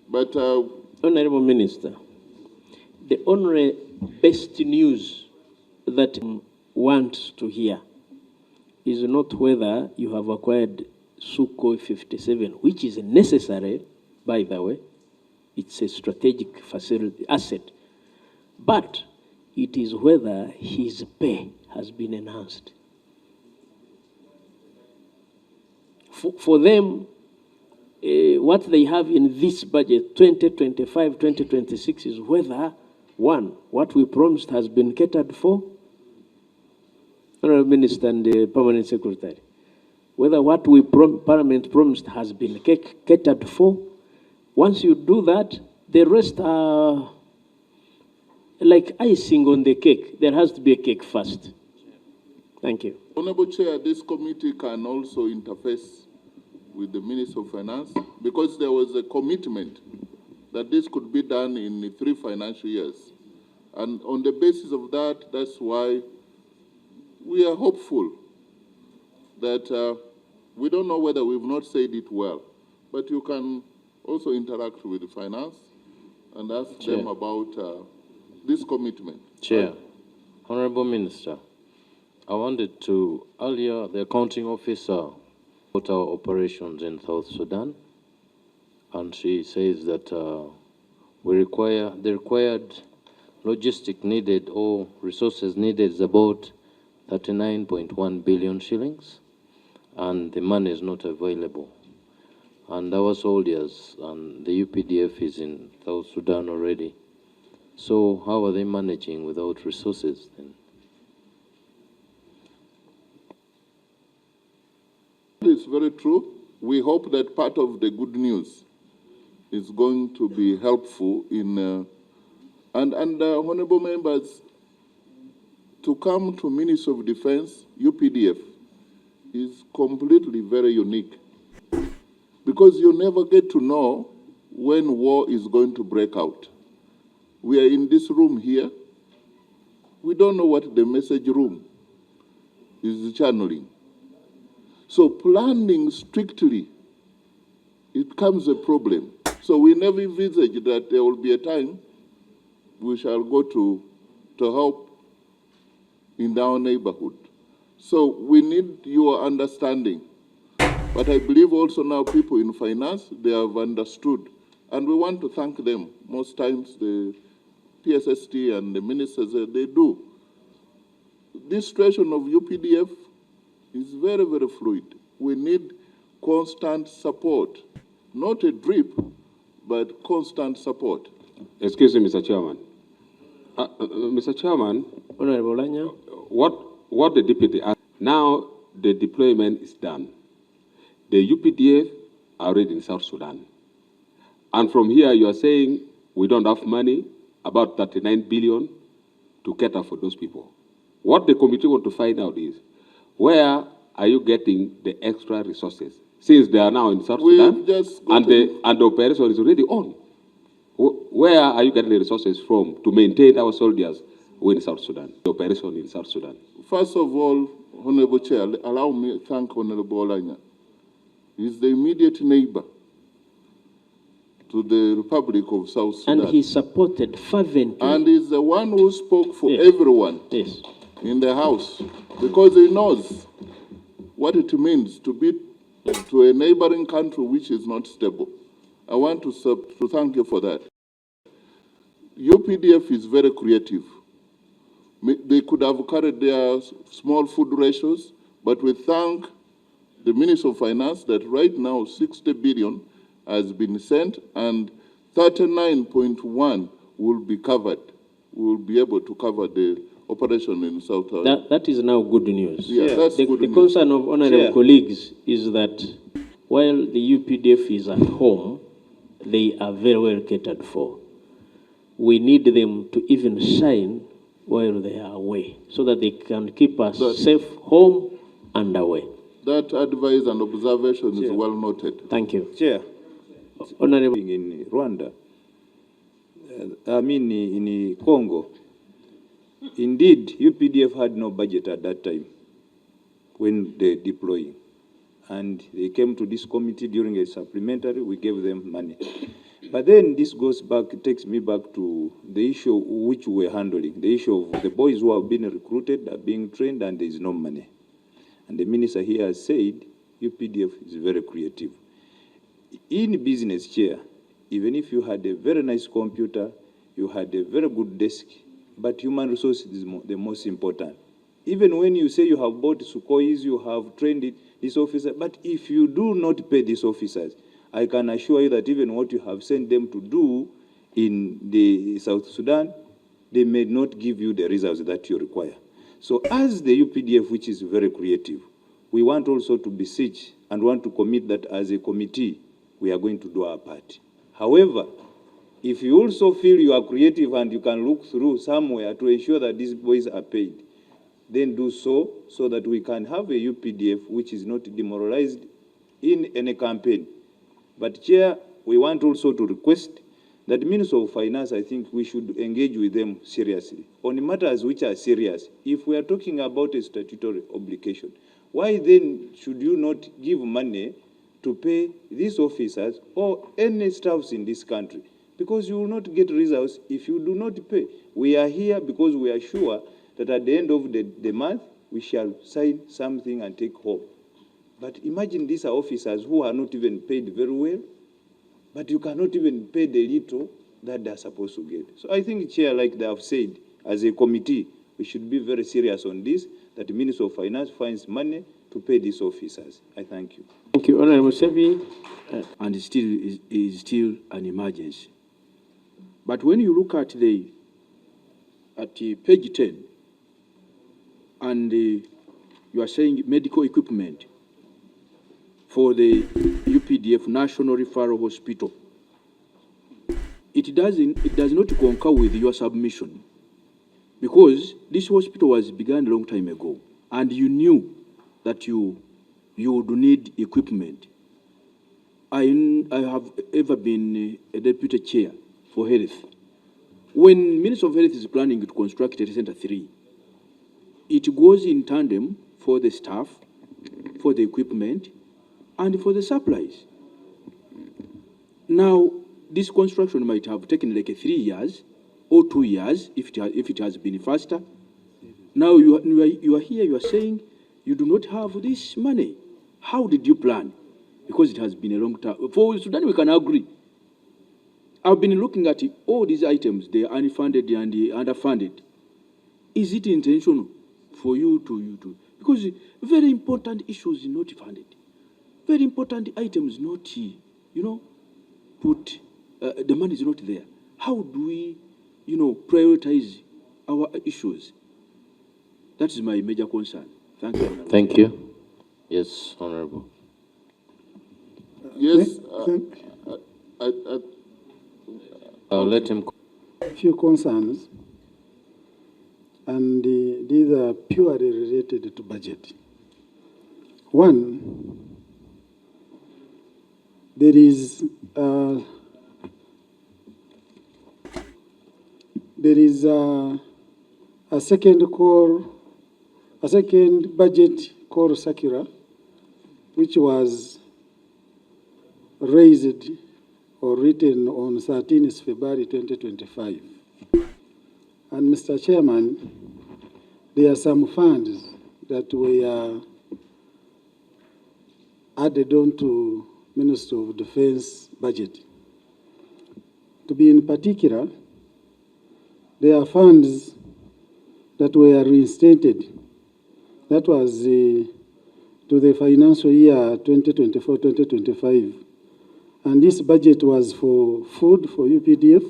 But
Honorable Minister, the only best news that I want to hear is not whether you have acquired Sukhoi 57, which is necessary, by the way. It's a strategic facility asset. But it is whether his pay has been enhanced. For them, what they have in this budget, 2025, 2026, is whether, one, what we promised has been catered for, Honorable Minister and the Permanent Secretary, whether what we Parliament promised has been catered for. Once you do that, the rest are like icing on the cake. There has to be a cake first. Thank you.
Honorable Chair, this committee can also interface with the Minister of Finance because there was a commitment that this could be done in 3 financial years. And on the basis of that, that's why we are hopeful that we don't know whether we've not said it well, but you can also interact with the finance and ask them about this commitment.
Chair, Honorable Minister, I wanted to, earlier the accounting officer about our operations in South Sudan, and she says that the required logistic needed or resources needed is about 39.1 billion shillings, and the money is not available. And our soldiers and the UPDF is in South Sudan already. So how are they managing without resources then?
It's very true. We hope that part of the good news is going to be helpful in, honorable members, to come to Ministry of Defense, UPDF, is completely very unique, because you never get to know when war is going to break out. We are in this room here. We don't know what the message room is channeling. So planning strictly, it becomes a problem. So we never envisage that there will be a time we shall go to help in our neighborhood. So we need your understanding. But I believe also now people in finance, they have understood. And we want to thank them. Most times the PSST and the ministers, they do. This situation of UPDF is very, very fluid. We need constant support, not a drip, but constant support.
Excuse me, Mr. Chairman. Mr. Chairman,
Honorable Lanya.
what the deputy asked, now the deployment is done. The UPDF are already in South Sudan. And from here you are saying we don't have money, about 39 billion, to cater for those people. What the committee want to find out is, where are you getting the extra resources? Since they are now in South Sudan, and the operation is already on. Where are you getting the resources from to maintain our soldiers in South Sudan, the operation in South Sudan?
First of all, Honorable Chair, allow me to thank Honorable Olanya. He's the immediate neighbor to the Republic of South Sudan.
And he supported fervently.
And he's the one who spoke for everyone in the House, because he knows what it means to be to a neighboring country which is not stable. I want to thank you for that. UPDF is very creative. They could have carried their small food rations, but we thank the Minister of Finance that right now 60 billion has been sent and 39.1 will be covered. We will be able to cover the operation in South Sudan.
That is now good news.
Yeah, that's good
the
news.
concern of honorable colleagues is that while the UPDF is at home, they are very well catered for. We need them to even shine while they are away, so that they can keep us safe home and away.
That advice and observation is well noted.
Thank you.
Chair,
Honorable.
in Rwanda, in Congo, indeed, UPDF had no budget at that time when they deploying. And they came to this committee during a supplementary, we gave them money. But then this goes back, takes me back to the issue which we're handling, the issue of the boys who have been recruited, are being trained, and there is no money. And the minister here has said UPDF is very creative. In business, Chair, even if you had a very nice computer, you had a very good desk, but human resources is the most important. Even when you say you have bought Sukhois, you have trained these officers, but if you do not pay these officers, I can assure you that even what you have sent them to do in the South Sudan, they may not give you the results that you require. So as the UPDF, which is very creative, we want also to beseech and want to commit that as a committee, we are going to do our part. However, if you also feel you are creative and you can look through somewhere to ensure that these boys are paid, then do so that we can have a UPDF which is not demoralized in any campaign. But, Chair, we want also to request that the Minister of Finance, I think we should engage with them seriously on matters which are serious. If we are talking about a statutory obligation, why then should you not give money to pay these officers or any staffs in this country? Because you will not get results if you do not pay. We are here because we are sure that at the end of the month, we shall sign something and take home. But imagine these are officers who are not even paid very well, but you cannot even pay the little that they're supposed to get. So I think, Chair, like they have said, as a committee, we should be very serious on this, that the Ministry of Finance finds money to pay these officers. I thank you.
Thank you, Honorable Sevi.
And it still is still an emergency. But when you look at page 10, and you are saying medical equipment for the UPDF National Referral Hospital, it does not concur with your submission, because this hospital was begun a long time ago, and you knew that you would need equipment. I have ever been a deputy chair for health. When Minister of Health is planning to construct Health Center 3, it goes in tandem for the staff, for the equipment, and for the supplies. Now, this construction might have taken like 3 years or 2 years if it has been faster. Now you are here, you are saying you do not have this money. How did you plan? Because it has been a long time. For Sudan, we can agree. I've been looking at all these items, they are unfunded and the underfunded. Is it intentional for you to because very important issues not funded, very important items not, put, the money is not there. How do we, prioritize our issues? That is my major concern. Thank you, Honorable.
Thank you. Yes, Honorable.
Yes,
I'll let him.
A few concerns, and these are purely related to budget. One, there is a second budget core circular, which was raised or written on 13th February 2025. And Mr. Chairman, there are some funds that were added on to Ministry of Defense budget. To be in particular, there are funds that were reinstated. That was to the financial year 2024-2025. And this budget was for food for UPDF,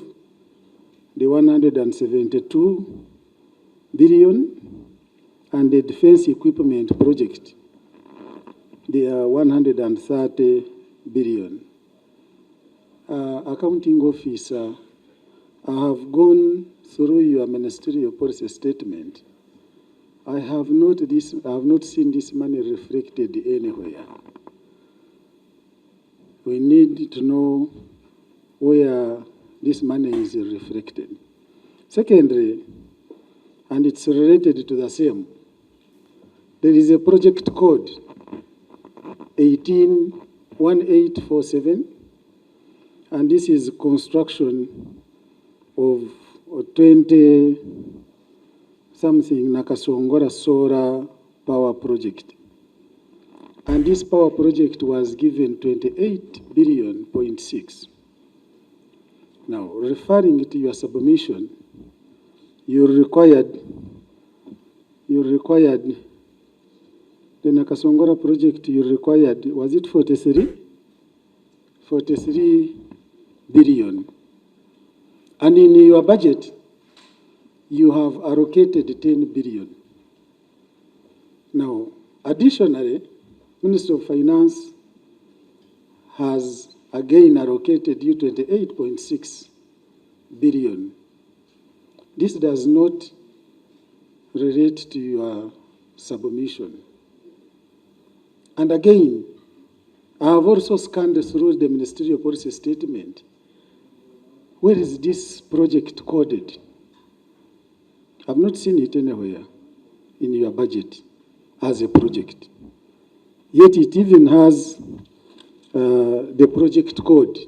the 172 billion, and the defense equipment project, the 130 billion. Accounting officer, I have gone through your ministerial policy statement. I have not seen this money reflected anywhere. We need to know where this money is reflected. Secondly, and it's related to the same, there is a project code 181847, and this is construction of 20 something Nakasongora solar power project. And this power project was given 28 billion point 6. Now, referring to your submission, you required the Nakasongora project, you required, was it 43? 43 billion. And in your budget, you have allocated 10 billion. Now, additionally, Minister of Finance has again allocated you 28.6 billion. This does not relate to your submission. And again, I have also scanned through the ministerial policy statement. Where is this project coded? I've not seen it anywhere in your budget as a project. Yet it even has the project code.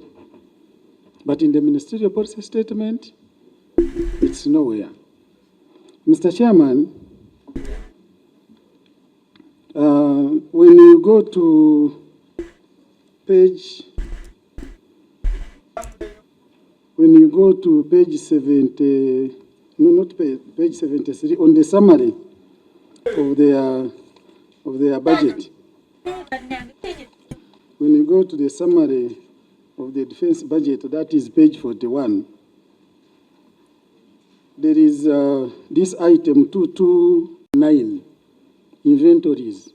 But in the ministerial policy statement, it's nowhere. Mr. Chairman, when you go to page when you go to page 70, no, not page 73, on the summary of their budget, when you go to the summary of the defense budget, that is page 41, there is this item 229, inventories,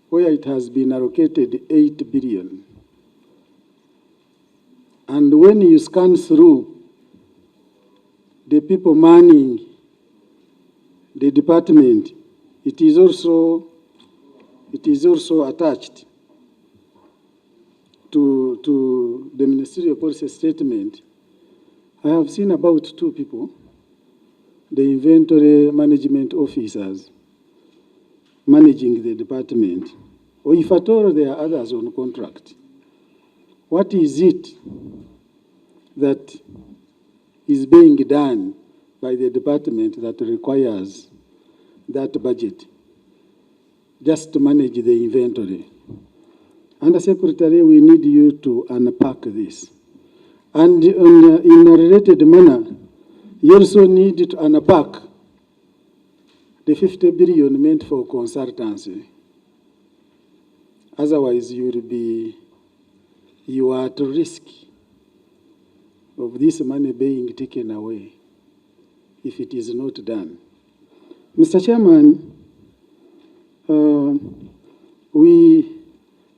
where it has been allocated 8 billion. And when you scan through the people manning the department, it is also attached to the ministerial policy statement. I have seen about 2 people, the inventory management officers, managing the department, or if at all there are others on contract. What is it that is being done by the department that requires that budget just to manage the inventory? Under Secretary, we need you to unpack this. And in a related manner, you also need to unpack the 50 billion meant for consultancy. Otherwise, you are at risk of this money being taken away if it is not done. Mr. Chairman,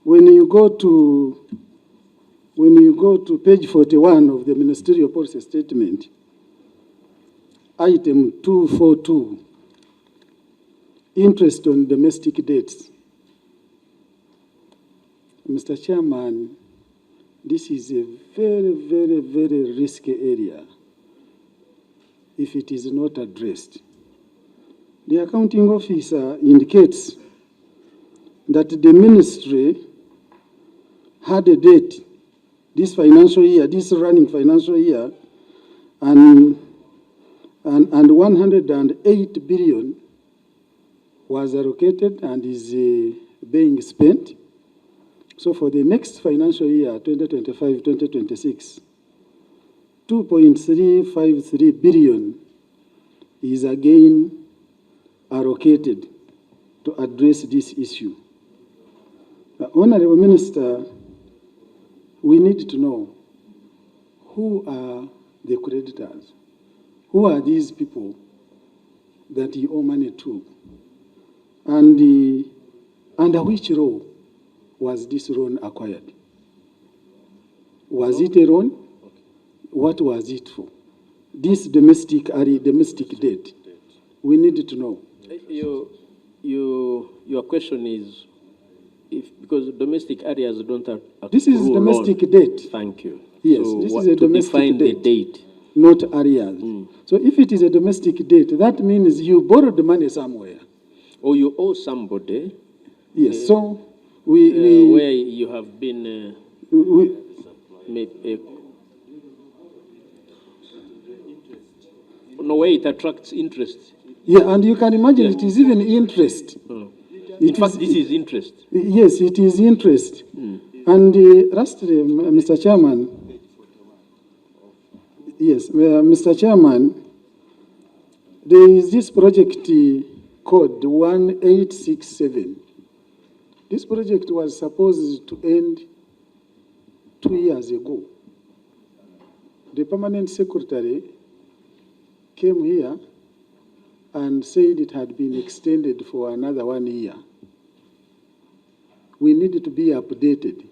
when you go to page 41 of the ministerial policy statement, item 242, interest on domestic debts. Mr. Chairman, this is a very, very, very risky area if it is not addressed. The accounting officer indicates that the ministry had a debt this financial year, this running financial year, and 108 billion was allocated and is being spent. So for the next financial year, 2025-2026, 2.353 billion is again allocated to address this issue. Honorable Minister, we need to know who are the creditors, who are these people that you owe money to, and under which law was this loan acquired? Was it a loan? What was it for? This domestic debt, we need to know.
Your question is, because domestic areas don't have
this is domestic debt.
Thank you.
Yes,
so
this is a domestic
define
debt.
The date.
Not areas. So if it is a domestic debt, that means you borrowed the money somewhere.
Or you owe somebody.
Yes, so
where you have been no way it attracts interest.
Yeah, and you can imagine it is even interest.
In fact, this is interest.
Yes, it is interest. And lastly, Mr. Chairman, yes, Mr. Chairman, there is this project code 1867. This project was supposed to end 2 years ago. The permanent secretary came here and said it had been extended for another 1 year. We need to be updated.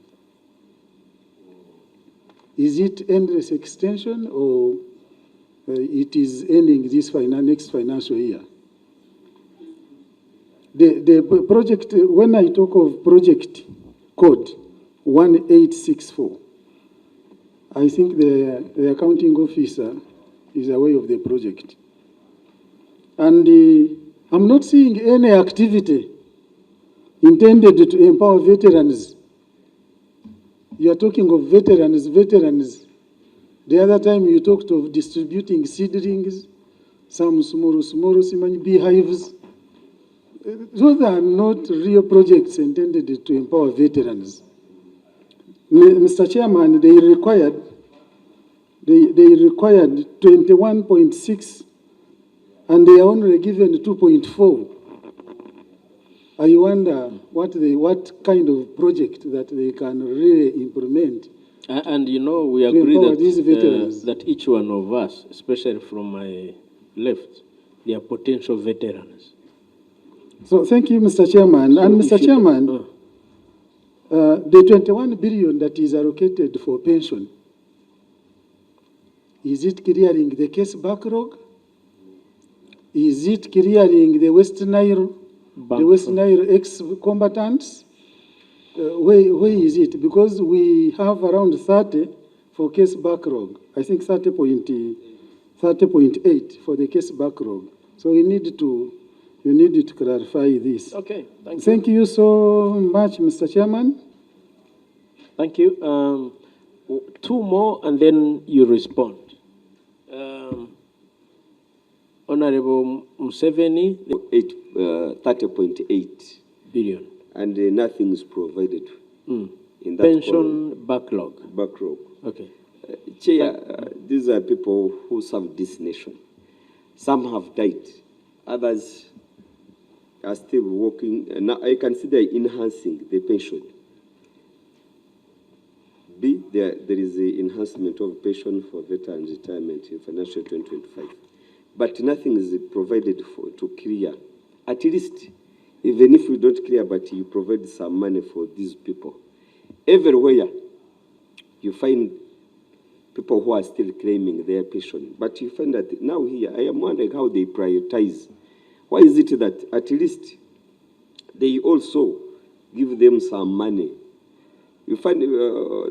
Is it endless extension or it is ending this next financial year? The project, when I talk of project code 1864, I think the accounting officer is aware of the project. And I'm not seeing any activity intended to empower veterans. You are talking of veterans. The other time you talked of distributing seedlings, some small beehives. Those are not real projects intended to empower veterans. Mr. Chairman, they required 21.6, and they are only given 2.4. I wonder what kind of project that they can really implement.
And you know, we agree that each one of us, especially from my left, they are potential veterans.
So thank you, Mr. Chairman. And Mr. Chairman, the 21 billion that is allocated for pension, is it clearing the case backlog? Is it clearing the West Nile ex-combatants? Where is it? Because we have around 30 for case backlog. I think 30.8 for the case backlog. So you need to clarify this.
Okay, thank you.
Thank you so much, Mr. Chairman.
Thank you. Two more, and then you respond. Honorable Museveni.
30.8
billion.
And nothing is provided in that
pension backlog. Okay.
Chair, these are people who serve this nation. Some have died. Others are still working. Now I consider enhancing the pension. B, there is the enhancement of pension for veterans retirement in financial 2025. But nothing is provided to clear. At least, even if we don't clear, but you provide some money for these people. Everywhere, you find people who are still claiming their pension. But you find that now here, I am wondering how they prioritize. Why is it that at least they also give them some money? You find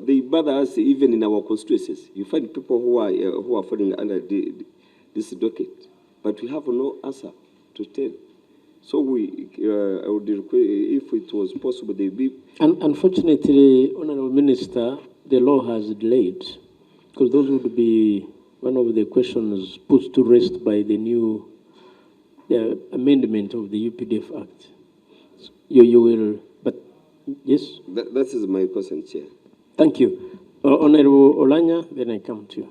they bother us even in our constituencies. You find people who are falling under this docket, but we have no answer to tell. So I would request, if it was possible, they be.
Unfortunately, Honourable Minister, the law has delayed, because those would be one of the questions put to rest by the new amendment of the UPDF Act. So you will, but yes?
That is my question, Chair.
Thank you. Honourable Olanya, then I come to you.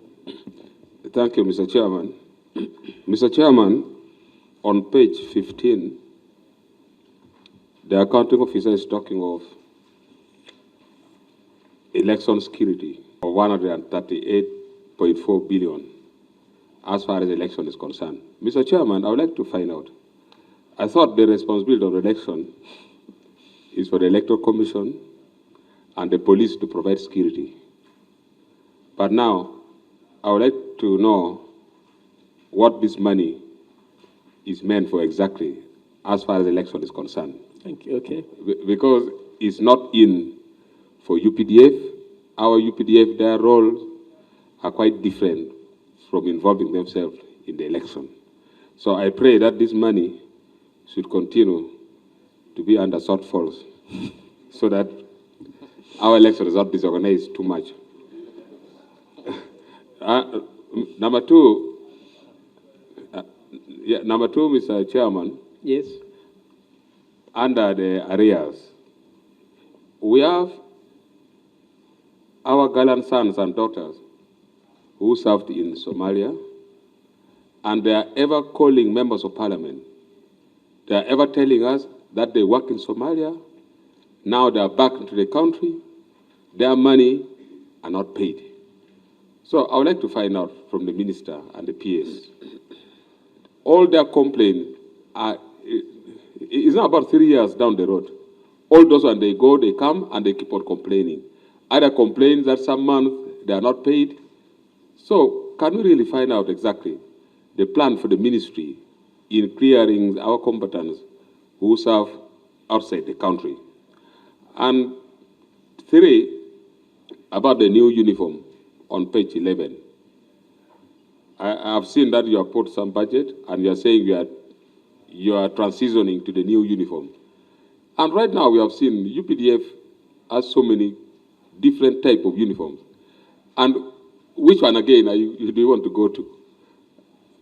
Thank you, Mr. Chairman. Mr. Chairman, on page 15, the accounting officer is talking of election security of 138.4 billion as far as election is concerned. Mr. Chairman, I would like to find out. I thought the responsibility of election is for the Electoral Commission and the police to provide security. But now, I would like to know what this money is meant for exactly as far as the election is concerned.
Thank you, okay.
Because it's not in for UPDF. Our UPDF, their roles are quite different from involving themselves in the election. So I pray that this money should continue to be under shortfalls so that our election is not disorganized too much. Number two, Mr. Chairman.
Yes.
Under the arrears, we have our gallant sons and daughters who served in Somalia, and they are ever calling members of parliament. They are ever telling us that they work in Somalia, now they are back into the country, their money are not paid. So I would like to find out from the minister and the PS, all their complaints are, it's not about 3 years down the road. All those when they go, they come and they keep on complaining. Either complain that some months they are not paid. So can we really find out exactly the plan for the ministry in clearing our combatants who serve outside the country? And three, about the new uniform on page 11. I have seen that you have put some budget and you are saying you are transitioning to the new uniform. And right now we have seen UPDF has so many different types of uniforms. And which one again do you want to go to?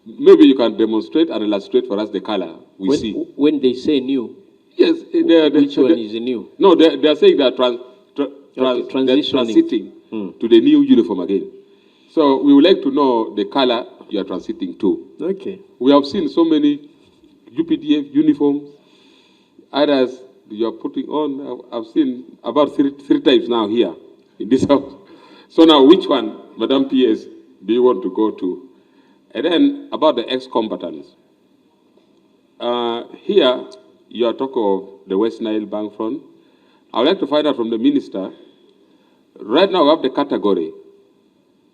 Maybe you can demonstrate and illustrate for us the color see.
When they say new,
yes,
which one is new?
No, they are saying they are
Okay,
transiting to the new uniform again. So we would like to know the color you are transiting to.
Okay.
We have seen so many UPDF uniforms, others you are putting on. I've seen about three types now here in this house. So now, which one, Madam PS, do you want to go to? And then about the ex-combatants. Here, you are talking of the West Nile Bank Front. I would like to find out from the minister. Right now, we have the category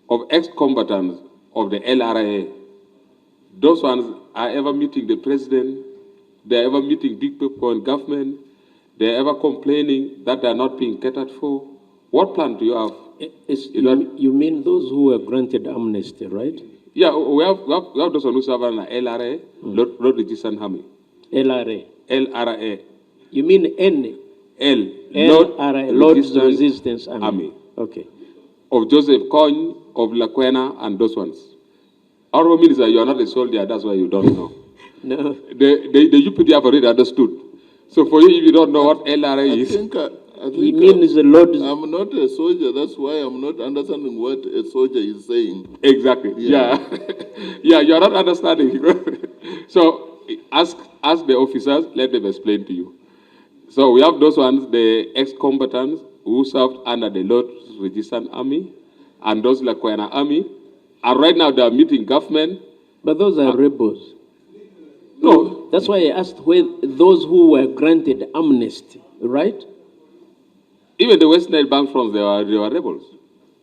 of ex-combatants of the LRA. Those ones are ever meeting the president, they are ever meeting big people in government, they are ever complaining that they are not being catered for. What plan do you have?
You mean those who were granted amnesty, right?
Yeah, we have those who serve on LRA, Lord Registered Army.
LRA.
LRA.
You mean N?
L.
LRA, Lord's Resistance Army. Okay.
Of Joseph Kony, of Lakwena, and those ones. Honorable Minister, you are not a soldier, that's why you don't know.
No.
The UPD have already understood. So for you, if you don't know what LRA is...
I think
he means the Lord...
I'm not a soldier, that's why I'm not understanding what a soldier is saying.
Exactly, yeah. Yeah, you are not understanding. So ask the officers, let them explain to you. So we have those ones, the ex-combatants who served under the Lord's Registered Army and those Lakwena Army. And right now they are meeting government.
But those are rebels.
No.
That's why I asked where those who were granted amnesty, right?
Even the West Nile Bank Front, they were rebels.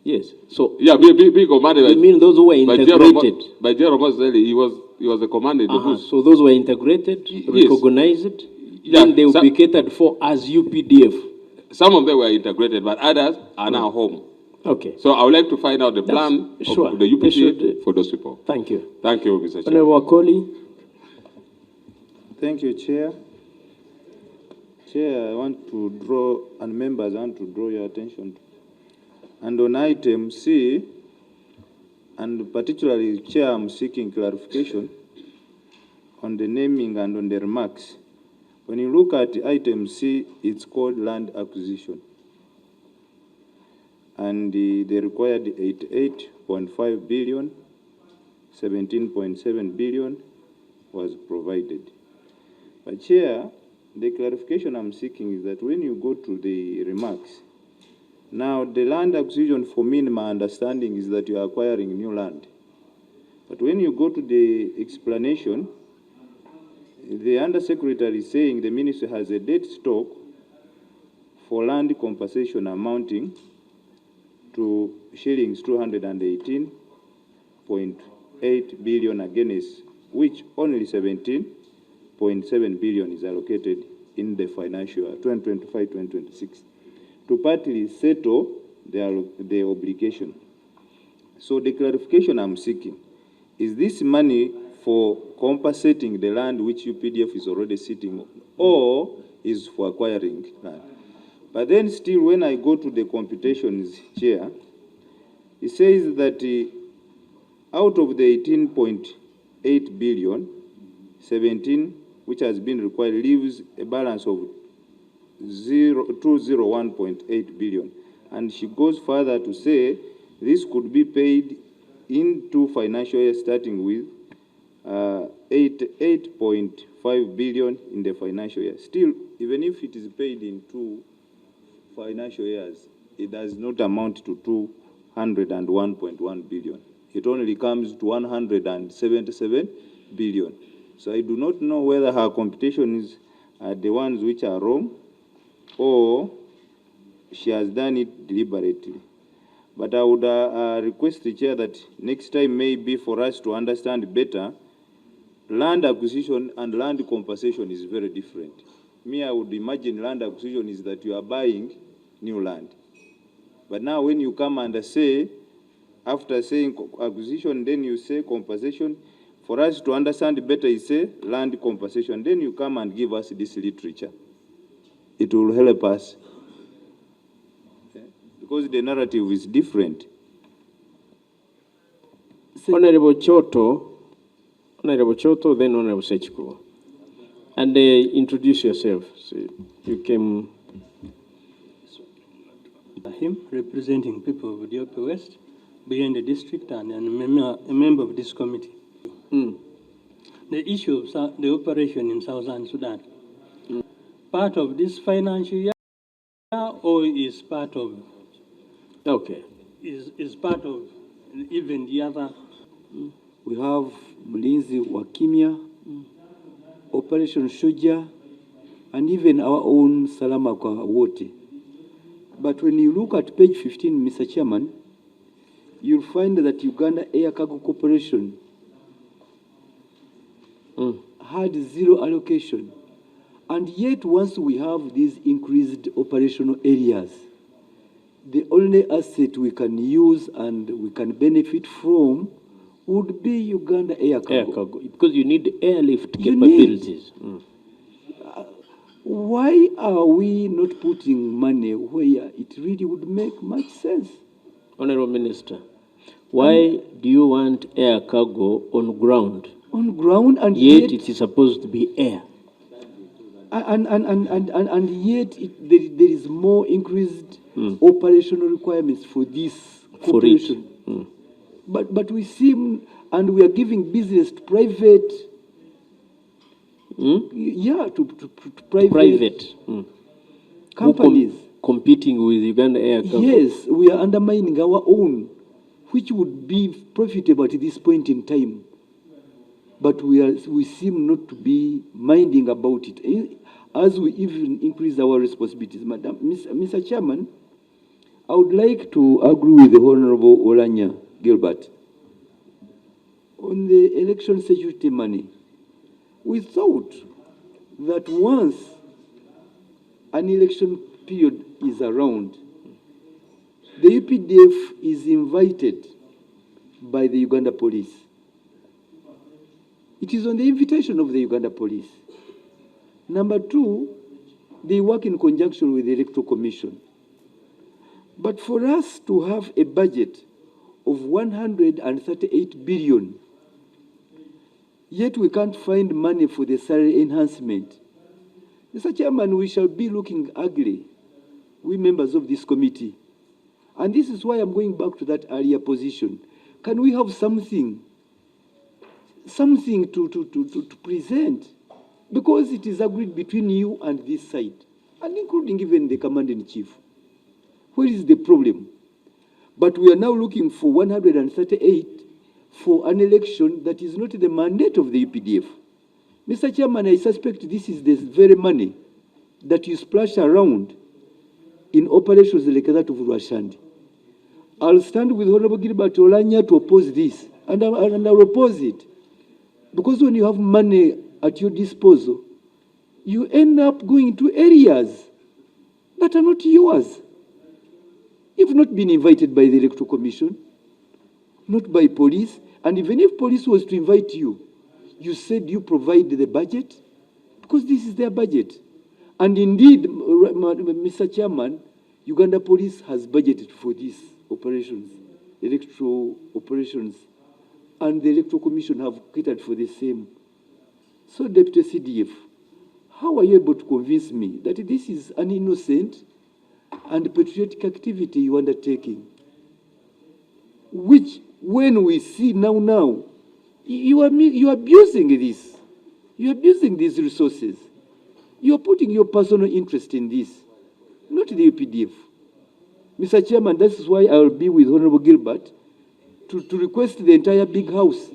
Yes. So
yeah, big commanded.
You mean those who were integrated?
By Jerome, he was the commander.
So those were integrated, recognized,
yeah,
then they will be catered for as UPDF.
Some of them were integrated, but others are now home.
Okay.
So I would like to find out the plan of the UPDF for those people.
Thank you.
Thank you, Mr. Chair.
Honorable Akoli.
Thank you, Chair. Chair, I want to draw, and members, I want to draw your attention to. And on item C, and particularly, Chair, I'm seeking clarification on the naming and on the remarks. When you look at item C, it's called land acquisition. And they required 88.5 billion, 17.7 billion was provided. But Chair, the clarification I'm seeking is that when you go to the remarks, now the land acquisition, for me, in my understanding, is that you are acquiring new land. But when you go to the explanation, the Undersecretary is saying the Ministry has a debt stock for land compensation amounting to shillings 218.8 billion against which only 17.7 billion is allocated in the financial year 2025-2026 to partly settle the obligation. So the clarification I'm seeking, is this money for compensating the land which UPDF is already sitting on, or is for acquiring land? But then still, when I go to the computations, Chair, it says that out of the 18.8 billion, 17, which has been required, leaves a balance of 201.8 billion. And she goes further to say this could be paid in 2 financial years, starting with 8.5 billion in the financial year. Still, even if it is paid in 2 financial years, it does not amount to 201.1 billion. It only comes to 177 billion. So I do not know whether her computations are the ones which are wrong, or she has done it deliberately. But I would request the Chair that next time maybe for us to understand better, land acquisition and land compensation is very different. Me, I would imagine land acquisition is that you are buying new land. But now when you come and say, after saying acquisition, then you say compensation, for us to understand better, you say land compensation, then you come and give us this literature. It will help us. Because the narrative is different.
Honorable Choto, then Honorable Sechiko. And introduce yourself. So you came.
Tim, representing people of the Upper West, beyond the district, and a member of this committee. The issue of the operation in Southern Sudan, part of this financial year, or is part of?
Okay.
Is part of even the other?
We have Mlinzi wa Kimya, Operation Shujaa, and even our own Salama kwa Wote. But when you look at page 15, Mr. Chairman, you'll find that Uganda Air Cargo Corporation had zero allocation. And yet, once we have these increased operational areas, the only asset we can use and we can benefit from would be Uganda Air Cargo.
Air cargo, because you need airlift capabilities.
Why are we not putting money where it really would make much sense?
Honorable Minister, why do you want air cargo on ground?
On ground, and
yet it is supposed to be air.
And yet there is more increased operational requirements for this corporation. But we seem, and we are giving business to private. Yeah, to private companies.
Competing with Uganda Air Cargo.
Yes, we are undermining our own, which would be profitable at this point in time. But we seem not to be minding about it, as we even increase our responsibilities. Madam, Mr. Chairman, I would like to agree with the Honorable Olanya Gilbert on the election security money. We thought that once an election period is around, the UPDF is invited by the Uganda police. It is on the invitation of the Uganda police. Number two, they work in conjunction with the Electoral Commission. But for us to have a budget of 138 billion, yet we can't find money for the salary enhancement, Mr. Chairman, we shall be looking ugly, we members of this committee. And this is why I'm going back to that earlier position. Can we have something to present? Because it is agreed between you and this side, and including even the commander-in-chief. Where is the problem? But we are now looking for 138 for an election that is not the mandate of the UPDF. Mr. Chairman, I suspect this is the very money that you splash around in operations like that of Rwashandi. I'll stand with Honorable Gilbert Olanya to oppose this, and I'll oppose it. Because when you have money at your disposal, you end up going to areas that are not yours. You've not been invited by the Electoral Commission, not by police, and even if police was to invite you, you said you provide the budget, because this is their budget. And indeed, Mr. Chairman, Uganda Police has budgeted for these operations, electoral operations, and the Electoral Commission have catered for the same. So, Deputy CDF, how are you able to convince me that this is an innocent and patriotic activity you are undertaking? Which, when we see now, you are abusing this. You are abusing these resources. You are putting your personal interest in this, not the UPDF. Mr. Chairman, this is why I will be with Honorable Gilbert to request the entire big house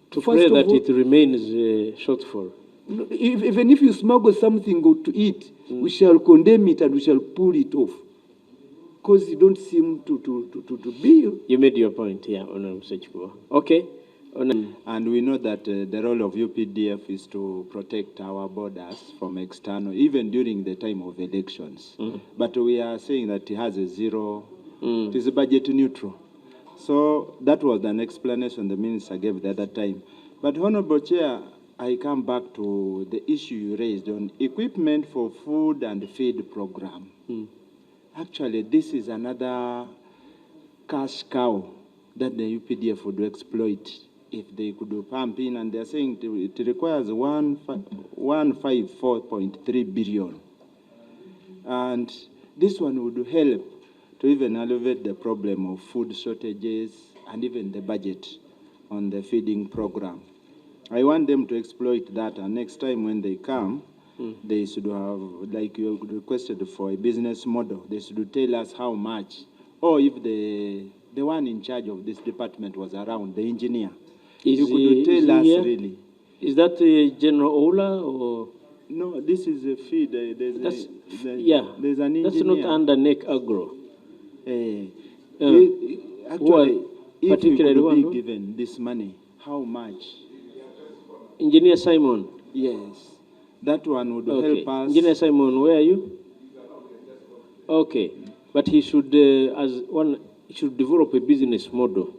to pray that it remains shortfall.
Even if you smuggle something to eat, we shall condemn it and we shall pull it off. Because you don't seem to be.
You made your point, yeah, Honorable Sechikuwa. Okay.
And we know that the role of UPDF is to protect our borders from external, even during the time of elections. But we are saying that it has a zero, it is budget neutral. So that was an explanation the minister gave the other time. But Honorable Chair, I come back to the issue you raised on equipment for food and feed program. Actually, this is another cash cow that the UPDF would exploit if they could pump in, and they're saying it requires 154.3 billion. And This one would help to even alleviate the problem of food shortages and even the budget on the feeding program. I want them to exploit that, and next time when they come, they should have, like you requested for a business model, they should tell us how much, or if the one in charge of this department was around, the engineer, you could tell us
here?
really.
Is that General Ola or?
No, this is a feed. There's an engineer.
That's not under NEC Agro.
Actually, if you could be given this money, how much?
Engineer Simon.
Yes, that one would help us.
Engineer Simon, where are you? Okay, but he should, he should develop a business model.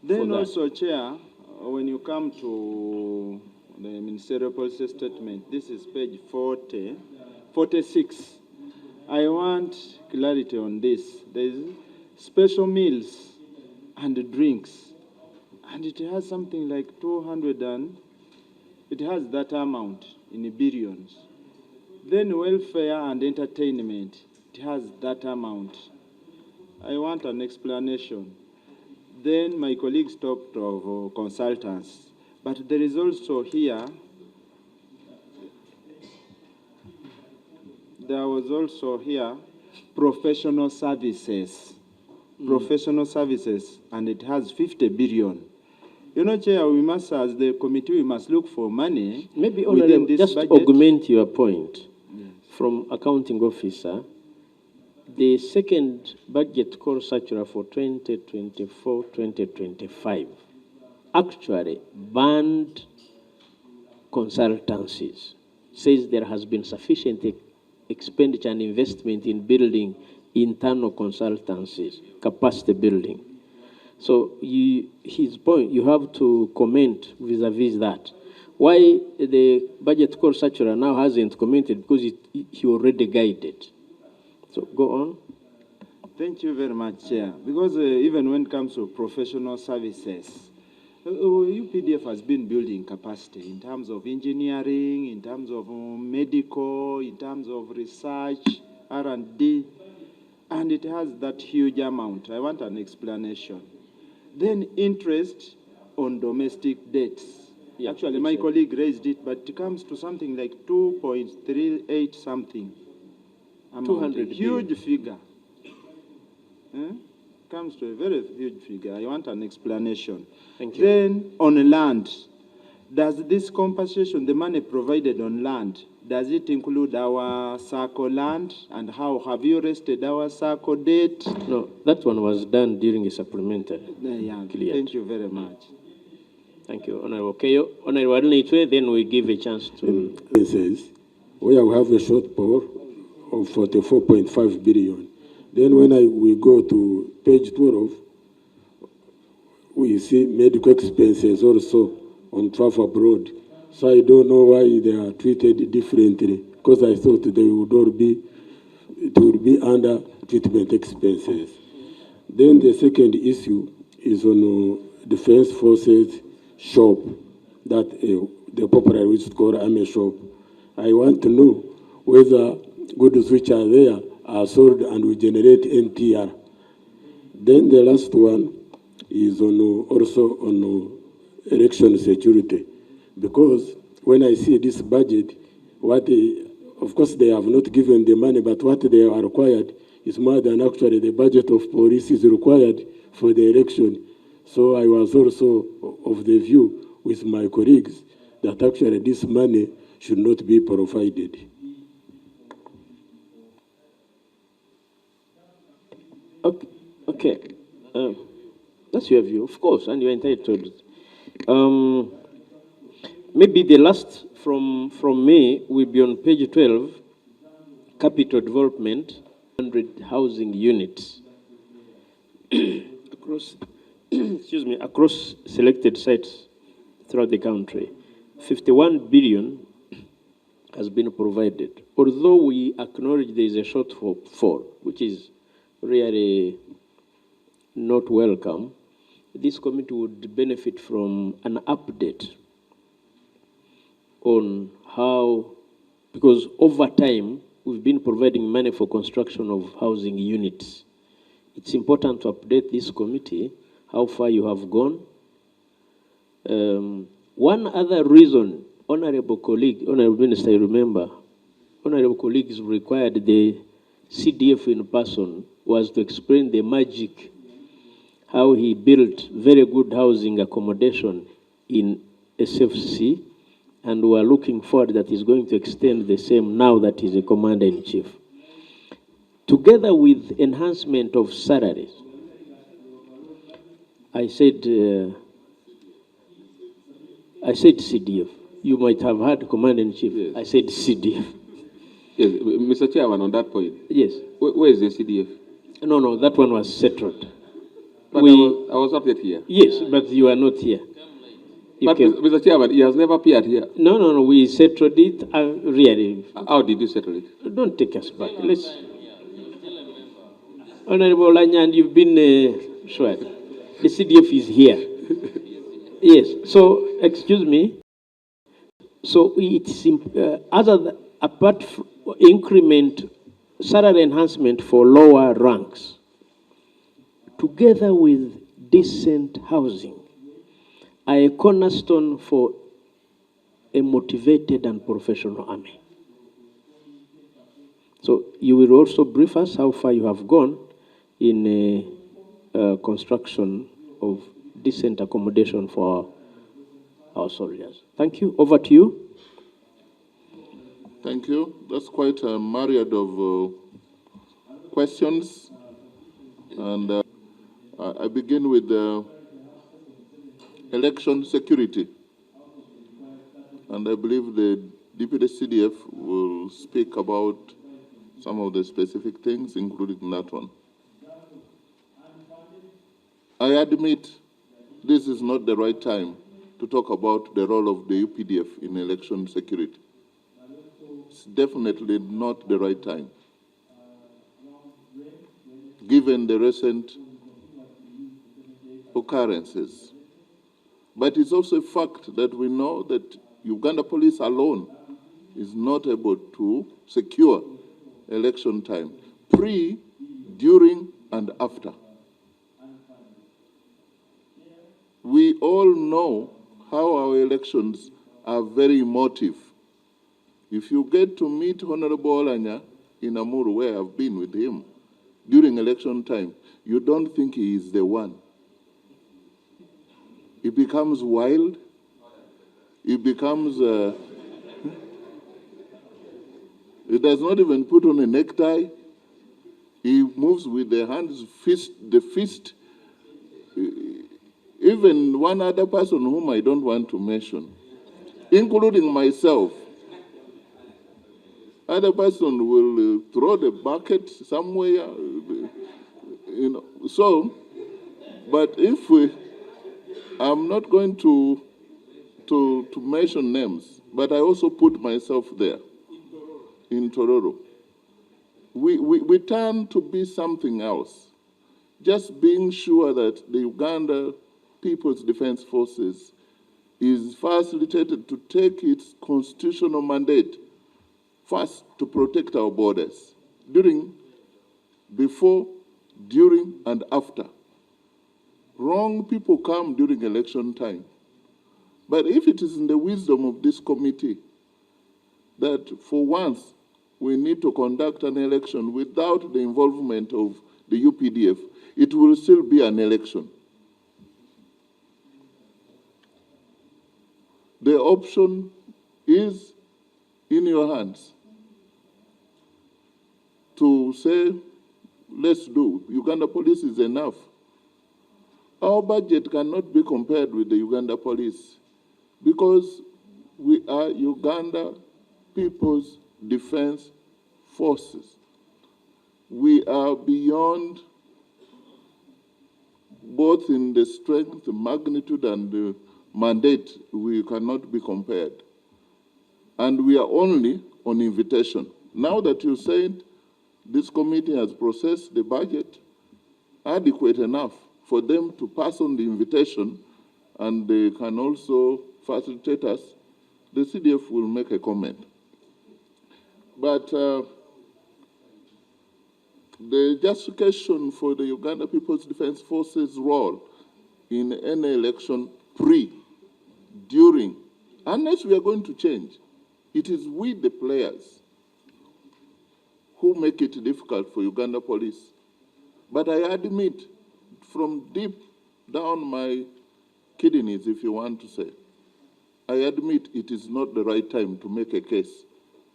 Then also, Chair, when you come to the ministerial policy statement, this is page 46. I want clarity on this. There is special meals and drinks, and it has something like 200 and it has that amount in billions. Then welfare and entertainment, it has that amount. I want an explanation. Then my colleagues talked of consultants, but there is also here, there was also here professional services. Professional services, and it has 50 billion. You know, Chair, we must, as the committee, we must look for money.
Maybe
within this
just
budget.
augment your point from accounting officer. The second budget call circular for 2024-2025 actually banned consultancies, says there has been sufficient expenditure and investment in building internal consultancies, capacity building. So his point, you have to comment vis-a-vis that. Why the budget call circular now hasn't commented? Because he already guided. So go on.
Thank you very much, Chair. Because even when it comes to professional services, UPDF has been building capacity in terms of engineering, in terms of medical, in terms of research, R&D, and it has that huge amount. I want an explanation. Then interest on domestic debts. Yeah, actually, my colleague raised it, but it comes to something like 2.38 something.
200
huge figure. Comes to a very huge figure. I want an explanation.
Thank you.
Then on land, does this compensation, the money provided on land, does it include our SACCO land? And how have you rested our SACCO debt?
No, that one was done during a supplementary.
Thank you very much.
Thank you, Honorable Keyo. Honorable Adenitwe, then we give a chance to...
where we have a shortfall of 44.5 billion. Then when we go to page 12, we see medical expenses also on travel abroad. So I don't know why they are treated differently, because I thought they would all be, it would be under treatment expenses. Then the second issue is on Defense Forces shop, that the popular which is called army shop. I want to know whether goods which are there are sold and will generate NTR. Then the last one is on also on election security, because when I see this budget, of course they have not given the money, but what they are required is more than actually the budget of police is required for the election. So I was also of the view with my colleagues that actually this money should not be provided.
Okay. That's your view, of course, and you're entitled. Maybe the last from me will be on page 12, capital development, 100 housing units across, across selected sites throughout the country. 51 billion has been provided. Although we acknowledge there is a shortfall, which is really not welcome, this committee would benefit from an update on how, because over time, we've been providing money for construction of housing units. It's important to update this committee how far you have gone. One other reason, Honorable Minister, you remember, Honorable colleagues required the CDF in person was to explain the magic, how he built very good housing accommodation in SFC, and we are looking forward that he's going to extend the same now that he's a commander-in-chief. Together with enhancement of salaries, I said CDF. You might have heard commander-in-chief. Yes. I said CDF.
Yes, Mr. Chairman, on that point.
Yes.
Where is the CDF?
No, that one was settled.
But I was not yet here.
Yes, but you are not here.
But Mr. Chairman, he has never appeared here.
No, we settled it. Really.
How did you settle it?
Don't take us back. Let's. Honorable Lanyan, you've been sure. The CDF is here. Yes. So, excuse me. So it's apart from increment, salary enhancement for lower ranks, together with decent housing, are a cornerstone for a motivated and professional army. So you will also brief us how far you have gone in construction of decent accommodation for our soldiers. Thank you. Over to you.
Thank you. That's quite a myriad of questions. And I begin with election security. And I believe the Deputy CDF will speak about some of the specific things, including that one. I admit this is not the right time to talk about the role of the UPDF in election security. It's definitely not the right time, given the recent occurrences. But it's also a fact that we know that Uganda police alone is not able to secure election time, pre, during, and after. We all know how our elections are very emotive. If you get to meet Honorable Olanya in Amuru, where I've been with him, during election time, you don't think he is the one. He becomes wild. He becomes, he does not even put on a necktie. He moves with the hands, the fist. Even one other person whom I don't want to mention, including myself, other person will throw the bucket somewhere, you know. So, but if I'm not going to mention names, but I also put myself there in Tororo. We turn to be something else. Just being sure that the Uganda People's Defense Forces is facilitated to take its constitutional mandate first to protect our borders, before, during, and after. Wrong people come during election time. But if it is in the wisdom of this committee that for once we need to conduct an election without the involvement of the UPDF, it will still be an election. The option is in your hands to say, let's do. Uganda police is enough. Our budget cannot be compared with the Uganda police because we are Uganda People's Defense Forces. We are beyond, both in the strength, the magnitude, and the mandate. We cannot be compared. And we are only on invitation. Now that you said this committee has processed the budget adequate enough for them to pass on the invitation, and they can also facilitate us, the CDF will make a comment. But the justification for the Uganda People's Defense Forces role in any election during, unless we are going to change, it is we, the players, who make it difficult for Uganda police. But I admit, from deep down my kidneys, if you want to say, I admit it is not the right time to make a case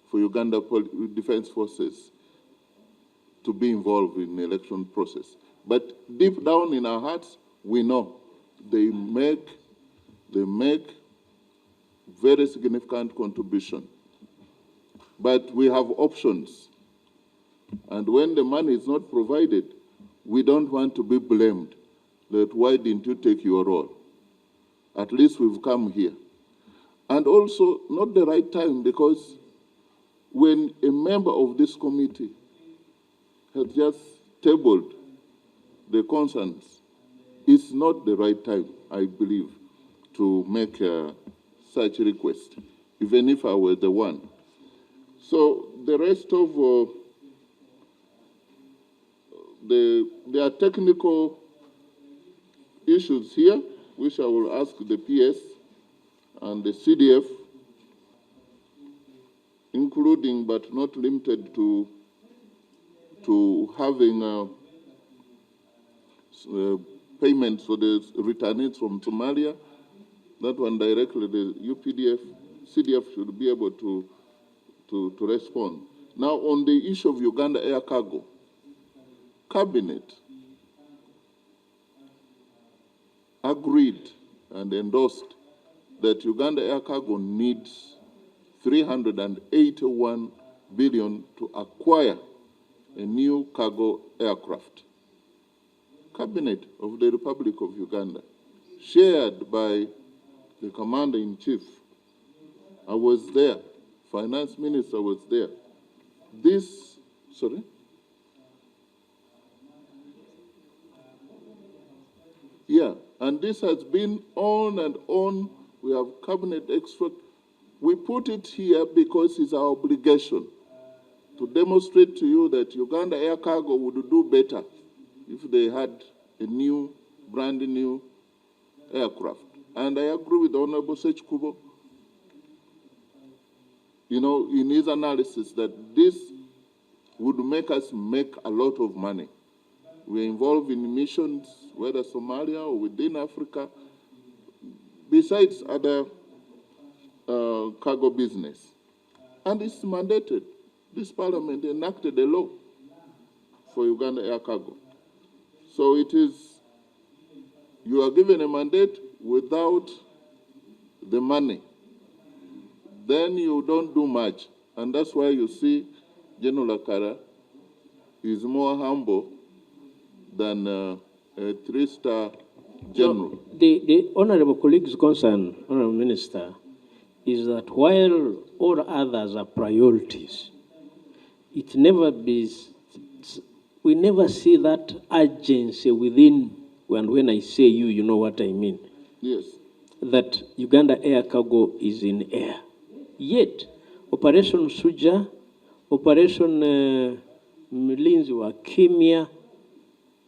for Uganda Defense Forces to be involved in the election process. But deep down in our hearts, we know they make very significant contribution. But we have options. And when the money is not provided, we don't want to be blamed that why didn't you take your role? At least we've come here. And also, not the right time, because when a member of this committee has just tabled the concerns, it's not the right time, I believe, to make such a request, even if I were the one. So the rest of there are technical issues here, which I will ask the PS and the CDF, including but not limited to having payments for the returnees from Somalia. That one directly, the UPDF, CDF should be able to respond. Now, on the issue of Uganda air cargo, Cabinet agreed and endorsed that Uganda air cargo needs 381 billion to acquire a new cargo aircraft. Cabinet of the Republic of Uganda, shared by the Commander-in-Chief. I was there. Finance Minister was there. Sorry? Yeah, and this has been on and on. We have cabinet extract. We put it here because it's our obligation to demonstrate to you that Uganda Air Cargo would do better if they had a new, brand new aircraft. And I agree with Honorable Sechkubo, in his analysis that this would make us make a lot of money. We're involved in missions, whether Somalia or within Africa, besides other cargo business. And it's mandated. This parliament enacted a law for Uganda Air Cargo. So it is, you are given a mandate without the money. Then you don't do much. And that's why you see General Akara is more humble than a three-star general.
No, the honorable colleague's concern, Honorable Minister, is that while all others are priorities, it never be, we never see that urgency within, and when I say you, you know what I mean.
Yes.
That Uganda Air Cargo is in air. Yet, Operation Suja, Operation Mlinzi wa Kimia,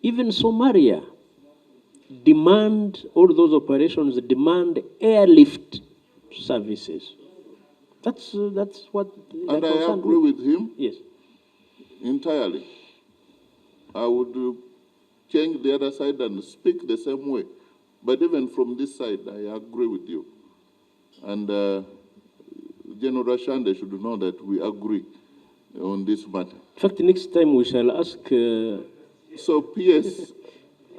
even Somalia all those operations demand airlift services. That's what.
And I agree with him.
Yes.
Entirely. I would change the other side and speak the same way. But even from this side, I agree with you. And General Rashande should know that we agree on this matter.
In fact, next time we shall ask...
So PS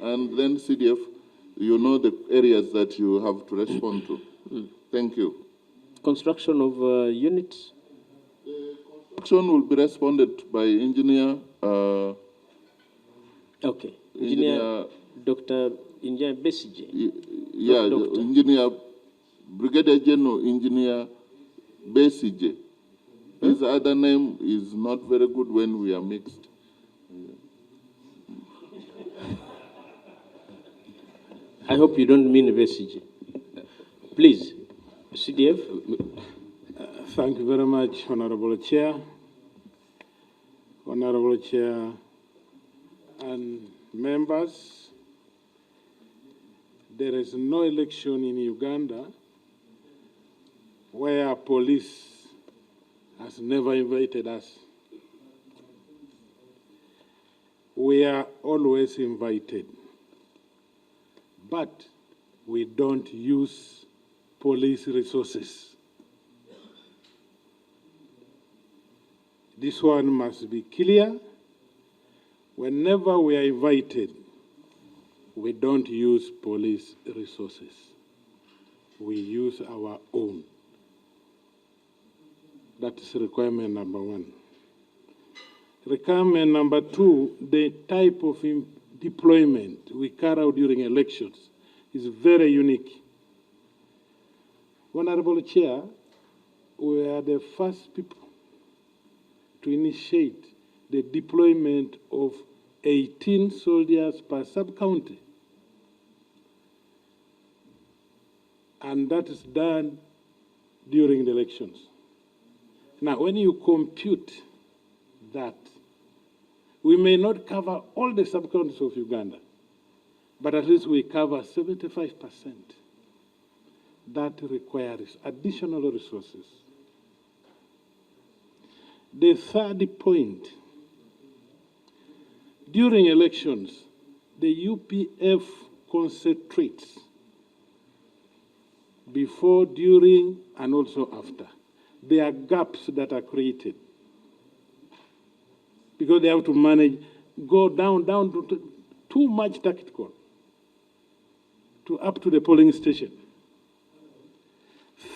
and then CDF, you know the areas that you have to respond to. Thank you.
Construction of units?
The construction will be responded by engineer...
okay. Engineer Dr. Engineer Besije.
Yeah, Engineer, Brigadier General Engineer Besije. His other name is not very good when we are mixed.
I hope you don't mean Besije. Please, CDF.
Thank you very much, Honorable Chair. Honorable Chair, and members, there is no election in Uganda where police has never invited us. We are always invited, but we don't use police resources. This one must be clear. Whenever we are invited, we don't use police resources. We use our own. That is requirement number one. Requirement number two, the type of deployment we carry out during elections is very unique. Honorable Chair, we are the first people to initiate the deployment of 18 soldiers per sub-county. And that is done during the elections. Now, when you compute that, we may not cover all the sub-counties of Uganda, but at least we cover 75%. That requires additional resources. The third point, during elections, the UPF concentrates before, during, and also after. There are gaps that are created because they have to manage, go down to too much tactical to up to the polling station.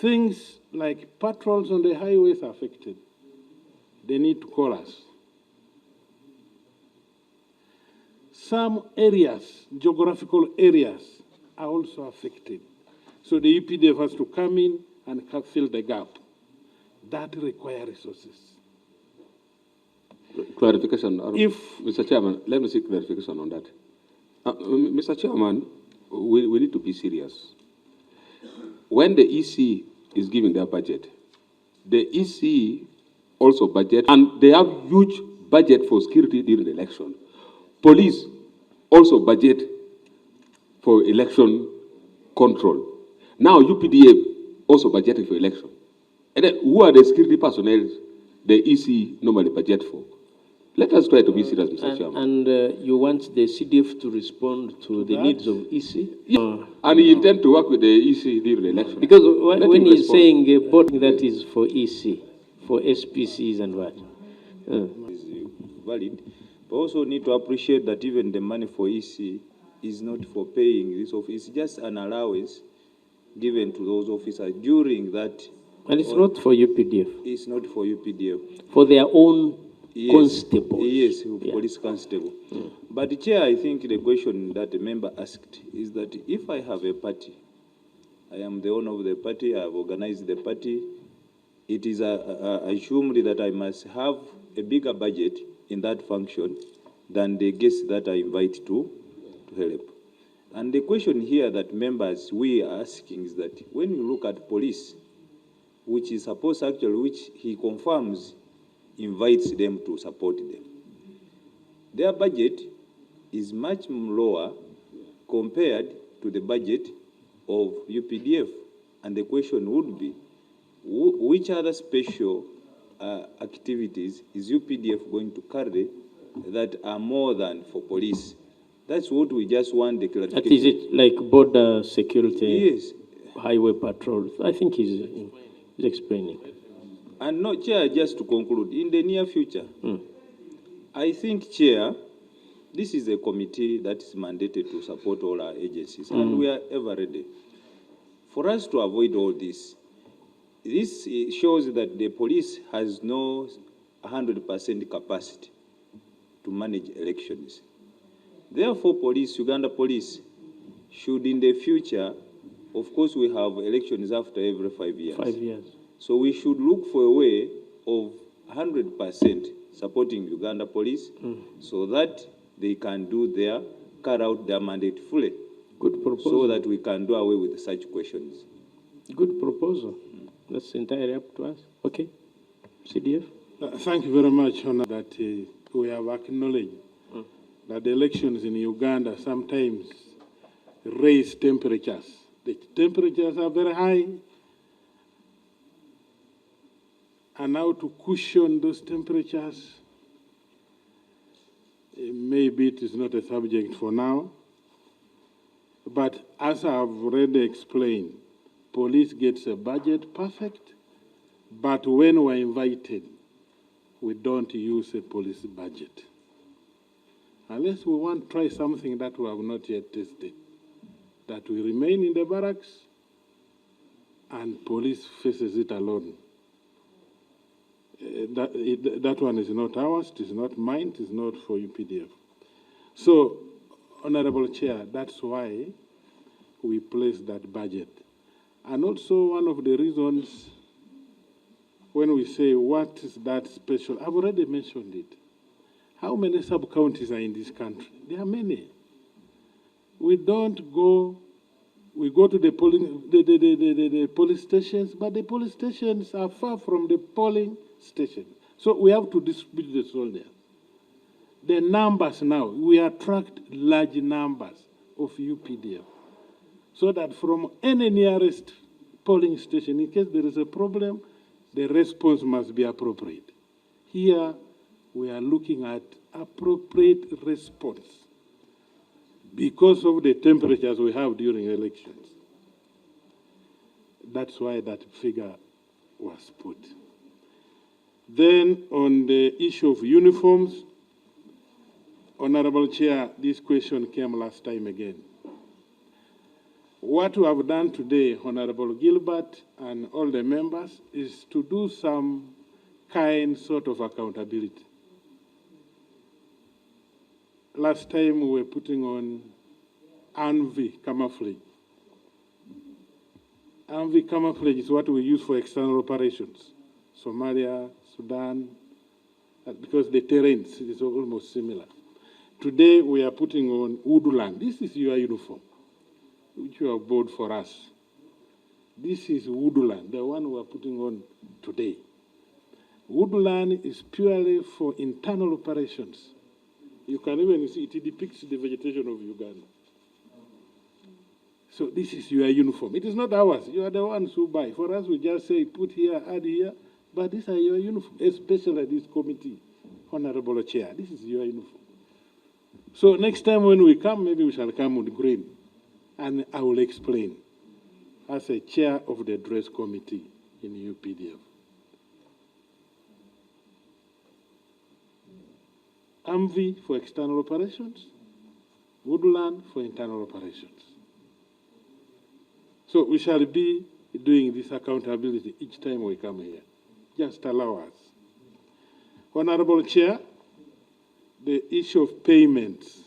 Things like patrols on the highways are affected. They need to call us. Some areas, geographical areas, are also affected. So the UPDF has to come in and fill the gap. That requires resources.
Clarification. Mr. Chairman, let me seek clarification on that. Mr. Chairman, we need to be serious. When the EC is giving their budget, the EC also budget, and they have huge budget for security during the election. Police also budget for election control. Now UPDF also budgeting for election. And then who are the security personnel the EC normally budget for? Let us try to be serious, Mr. Chairman.
And you want the CDF to respond to the needs of EC?
Yeah. And you intend to work with the EC during the election?
Because when he's saying that is for EC, for SPCs and what?
Is valid. But also need to appreciate that even the money for EC is not for paying this office. It's just an allowance given to those officers during that.
And it's not for UPDF?
It's not for UPDF.
For their own constables?
Yes, police constable. But Chair, I think the question that the member asked is that if I have a party, I am the owner of the party, I have organized the party, it is assumed that I must have a bigger budget in that function than the guests that I invite to help. And the question here that members, we are asking is that when you look at police, which is supposed actually, which he confirms, invites them to support them, their budget is much lower compared to the budget of UPDF. And the question would be, which other special activities is UPDF going to carry that are more than for police? That's what we just want the clarification.
That is it, like border security,
yes,
highway patrols. I think he's explaining.
And no, Chair, just to conclude, in the near future, I think, Chair, this is a committee that is mandated to support all our agencies, and we are ever ready. For us to avoid all this, this shows that the police has no 100% capacity to manage elections. Therefore, police, Uganda police, should in the future, of course, we have elections after every 5 years.
5 years.
So we should look for a way of 100% supporting Uganda police so that they can carry out their mandate fully.
Good proposal.
So that we can do away with such questions.
Good proposal. That's entirely up to us. Okay. CDF?
Thank you very much, Honor, that we have acknowledged that the elections in Uganda sometimes raise temperatures. The temperatures are very high, and now to cushion those temperatures, maybe it is not a subject for now, but as I've already explained, police gets a budget perfect, but when we're invited, we don't use a police budget. Unless we want to try something that we have not yet tested, that we remain in the barracks and police faces it alone. That one is not ours, it is not mine, it is not for UPDF. So, Honorable Chair, that's why we place that budget. And also one of the reasons when we say what is that special, I've already mentioned it. How many sub-counties are in this country? There are many. We don't go, we go to the police stations, but the police stations are far from the polling stations. So we have to distribute the soldiers. The numbers now, we attract large numbers of UPDF, so that from any nearest polling station, in case there is a problem, the response must be appropriate. Here, we are looking at appropriate response because of the temperatures we have during elections. That's why that figure was put. Then, on the issue of uniforms, Honorable Chair, this question came last time again. What we have done today, Honorable Gilbert and all the members, is to do some sort of accountability. Last time we were putting on ANVI camouflage. ANVI camouflage is what we use for external operations. Somalia, Sudan, because the terrain is almost similar. Today we are putting on Woodland. This is your uniform, which you have bought for us. This is Woodland, the one we are putting on today. Woodland is purely for internal operations. You can even see it depicts the vegetation of Uganda. So this is your uniform. It is not ours. You are the ones who buy. For us, we just say, put here, add here. But these are your uniform, especially this committee, Honorable Chair. This is your uniform. So next time when we come, maybe we shall come with green. And I will explain as a chair of the dress committee in UPDF. AMVI for external operations, Woodland for internal operations. So we shall be doing this accountability each time we come here. Just allow us. Honorable Chair, the issue of payments.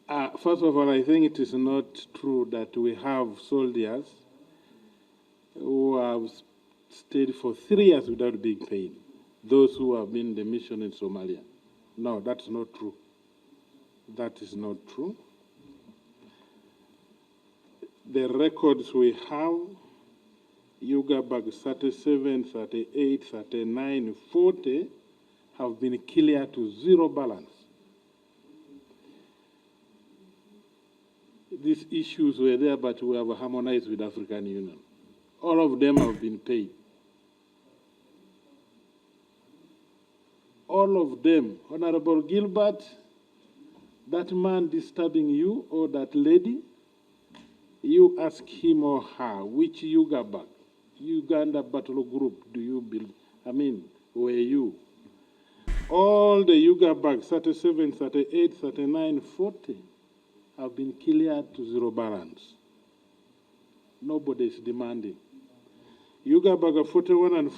First of all, I think it is not true that we have soldiers who have stayed for 3 years without being paid. Those who have been in the mission in Somalia. No, that's not true. That is not true. The records we have, Yugabag 37, 38, 39, 40, have been cleared to zero balance. These issues were there, but we have harmonized with the African Union. All of them have been paid. All of them. Honorable Gilbert, that man disturbing you or that lady, you ask him or her, which Uganda Battle Group do you build? Were you? All the Uganda 37, 38, 39, 40 have been cleared to zero balance. Nobody is demanding. Uganda 41 and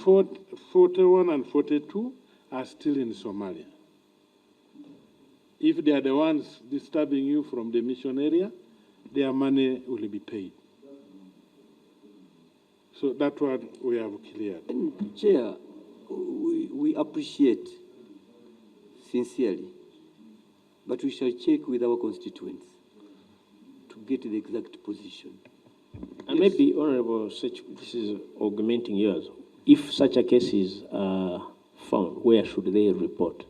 42 are still in Somalia. If they are the ones disturbing you from the mission area, their money will be paid. So that one we have cleared.
Chair, we appreciate sincerely, but we shall check with our constituents to get the exact position.
And yes. Maybe, Honorable, this is augmenting yours. If such a cases are found, where should they report?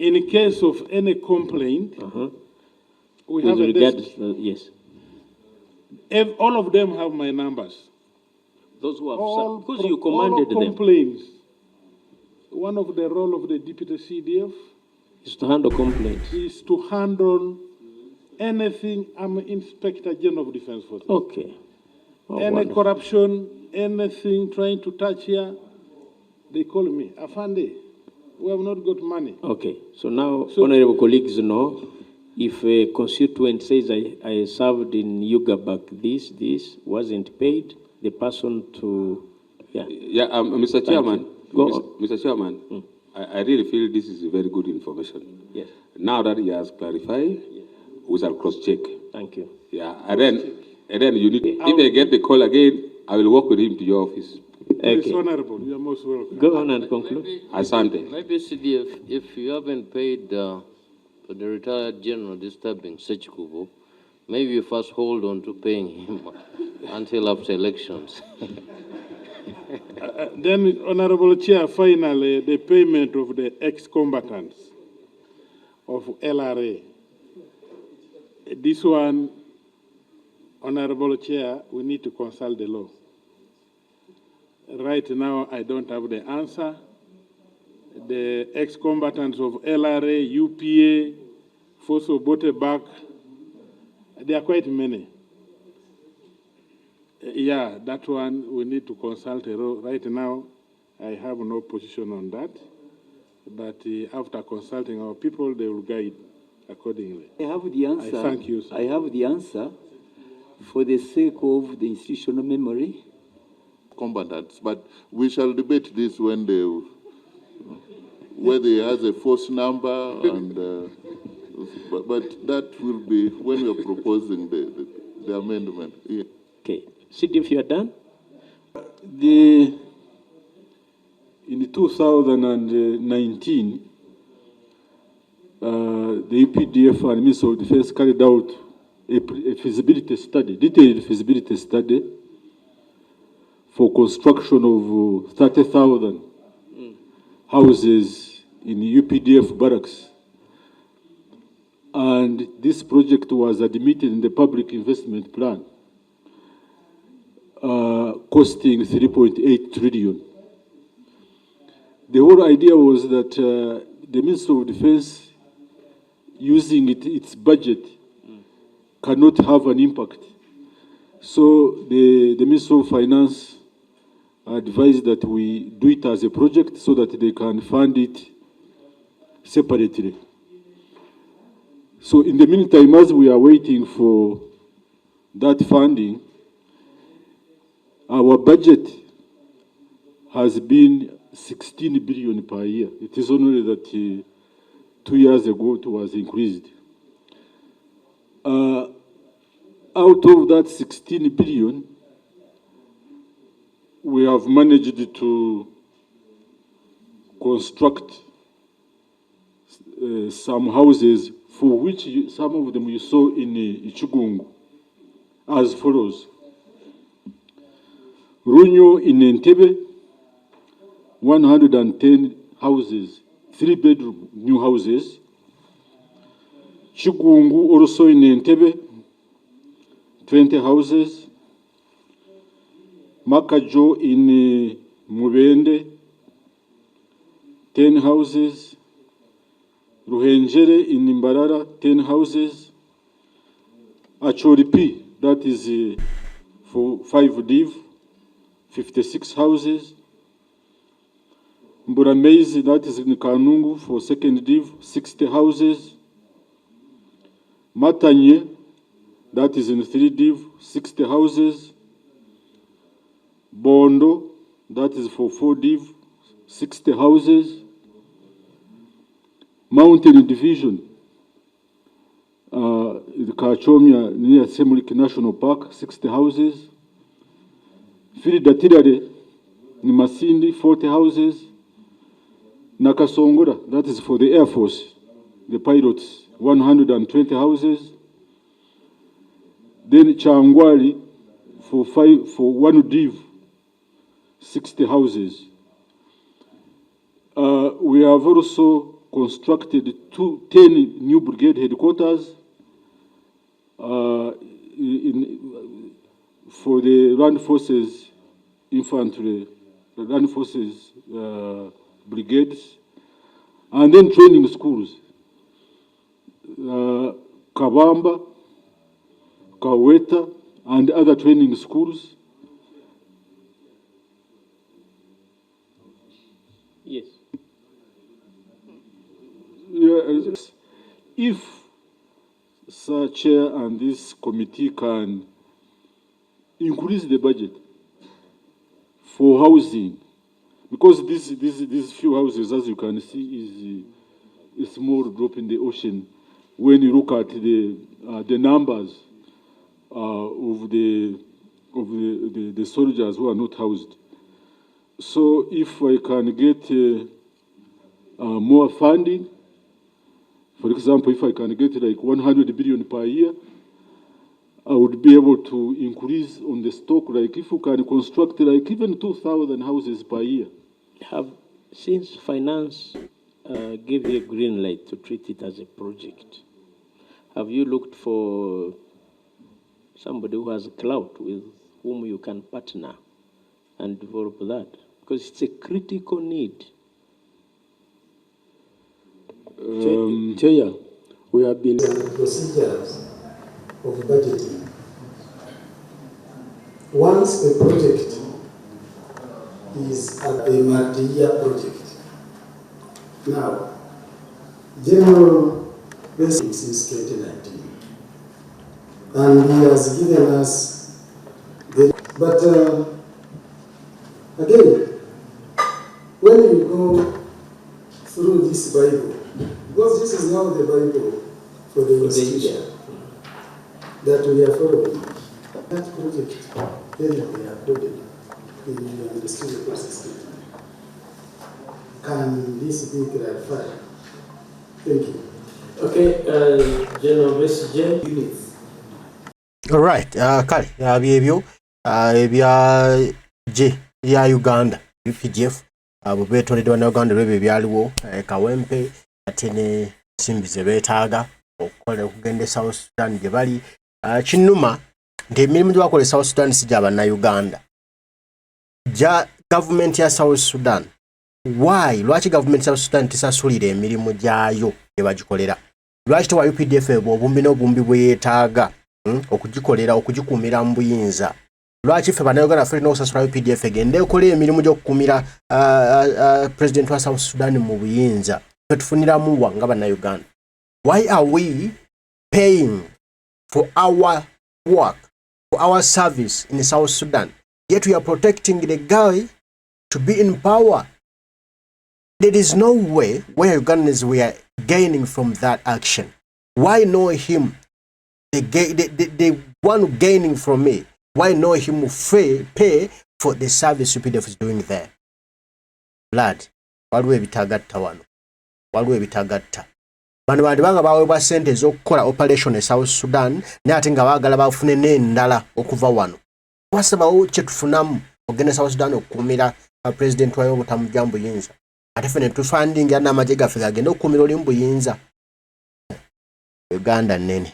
in case of any complaint, we have
With
a
regard
desk.
yes.
All of them have my numbers.
Those who have, because
All
you commanded them.
complaints. One of the role of the deputy CDF
Is to handle complaints.
is to handle anything. I'm Inspector General of Defense Forces.
Okay. Oh,
Any
wonderful.
corruption, anything trying to touch here, they call me. Afande, we have not got money.
Okay, so now, honorable colleagues know, if a constituent says, I served in Yugabak, this wasn't paid, the person to, yeah.
Yeah, Mr. Chairman,
Go on.
Mr. Chairman, I really feel this is very good information.
Yes.
Now that he has clarified, we shall cross-check.
Thank you.
Yeah, and then you need, if I get the call again, I will walk with him to your office.
Please, Honorable, you are most welcome.
Go on and conclude.
Asante.
Maybe CDF, if you haven't paid for the retired general disturbing Sechikubo, maybe you first hold on to paying him until after elections.
Then, Honorable Chair, finally, the payment of the ex-combatants of LRA. This one, Honorable Chair, we need to consult the law. Right now, I don't have the answer. The ex-combatants of LRA, UPA, Fosso Botebak, there are quite many. Yeah, that one we need to consult the law. Right now, I have no position on that. But after consulting our people, they will guide accordingly.
I have the answer.
I thank you, sir.
I have the answer for the sake of the institutional memory.
Combatants, but we shall debate this when they, whether he has a false number, and but that will be when we are proposing the amendment. Yeah.
Okay, Sid, if you are done.
In 2019, the UPDF and Ministry of Defense carried out a feasibility study, detailed feasibility study, for construction of 30,000 houses in UPDF barracks. And this project was admitted in the public investment plan, costing 3.8 trillion. The whole idea was that the Ministry of Defense, using its budget, cannot have an impact. So the Ministry of Finance advised that we do it as a project so that they can fund it separately. So in the meantime, as we are waiting for that funding, our budget has been 16 billion per year. It is only that 2 years ago it was increased. Out of that 16 billion, we have managed to construct some houses for which some of them you saw in Ichigungu as follows. Runyo in Entebbe, 110 houses, 3-bedroom new houses. Chigungu also in Entebbe, 20 houses. Makajo in Mubende, 10 houses. Ruhenjere in Mbarara, 10 houses. Achoripi, that is for 5 div, 56 houses. Mburamezi, that is in Kanungu, for 2nd div, 60 houses. Matanye, that is in 3 div, 60 houses. Bondo, that is for 4 div, 60 houses. Mountain Division, the Kachomia near Semuliki National Park, 60 houses. Filidatirare, Nimasindi, 40 houses. Nakasongora, that is for the Air Force, the pilots, 120 houses. Then Changwari, for 1 div, 60 houses. We have also
constructed 10 new brigade headquarters for the Land Forces Infantry, Land Forces brigades, and then training schools. Kabamba, Kaweta, and other training schools.
Yes.
If Sir Chair and this committee can increase the budget for housing, because these few houses, as you can see, is a small drop in the ocean when you look at the numbers of the soldiers who are not housed. So if I can get more funding, for example, if I can get like 100 billion per year, I would be able to increase on the stock, like if we can construct like even 2,000 houses per year.
Since finance gave you a green light to treat it as a project, have you looked for somebody who has clout with whom you can partner and develop that? Because it's a critical need.
Chair, we have been
procedures of budgeting. Once a project is a multi-year project, now, General Basic since 2019, and he has given us the, but again, when you go through this Bible, because this is now the Bible for the institution that we are following, that project then we are coded in the understood process. Can this be clarified? Thank you.
Okay, General Message units.
All right, kale byebyo ebya J ya Uganda UPDF abo betonedwa na Uganda lwebyo byaliwo kawempe ate ne simbi ze betaaga okukola okugenda South Sudan gye bali kinuma nti emirimu gye bakola South Sudan si gyaba na Uganda ja government ya South Sudan. Why? Lwaki government ya South Sudan tisasulira emirimu gyayo gye bagikolera? Lwaki tewa UPDF obumbi n'obumbi bwe yeetaaga okugikolera okugikuumira mu buyinza? Lwaki ffe bannayuganda ffe tulina okusasula UPDF egende ekola emirimu gy'okukuumira president wa South Sudan mu buyinza ffe tufuniramu wa nga bannayuganda? Why are we paying for our work, for our service in South Sudan, yet we are protecting the guy to be in power? There is no way where Ugandans were gaining from that action. Why know him? The one gaining from me. Why know him pay for the service UPDF is doing there? Blood. Waliwo ebitagatta wano. Waliwo ebitagatta. Bano bandi banga baweebwa ssente ez'okukola operation e South Sudan naye ate nga baagala bafune n'endala okuva wano. Twasabawo kye tufunamu ogenda South Sudan okukuumira president wayo obutamujja mu buyinza. Ate ffe ne tufandingira n'amagye gaffe gagenda okukuumira oli mu buyinza. Uganda nnene.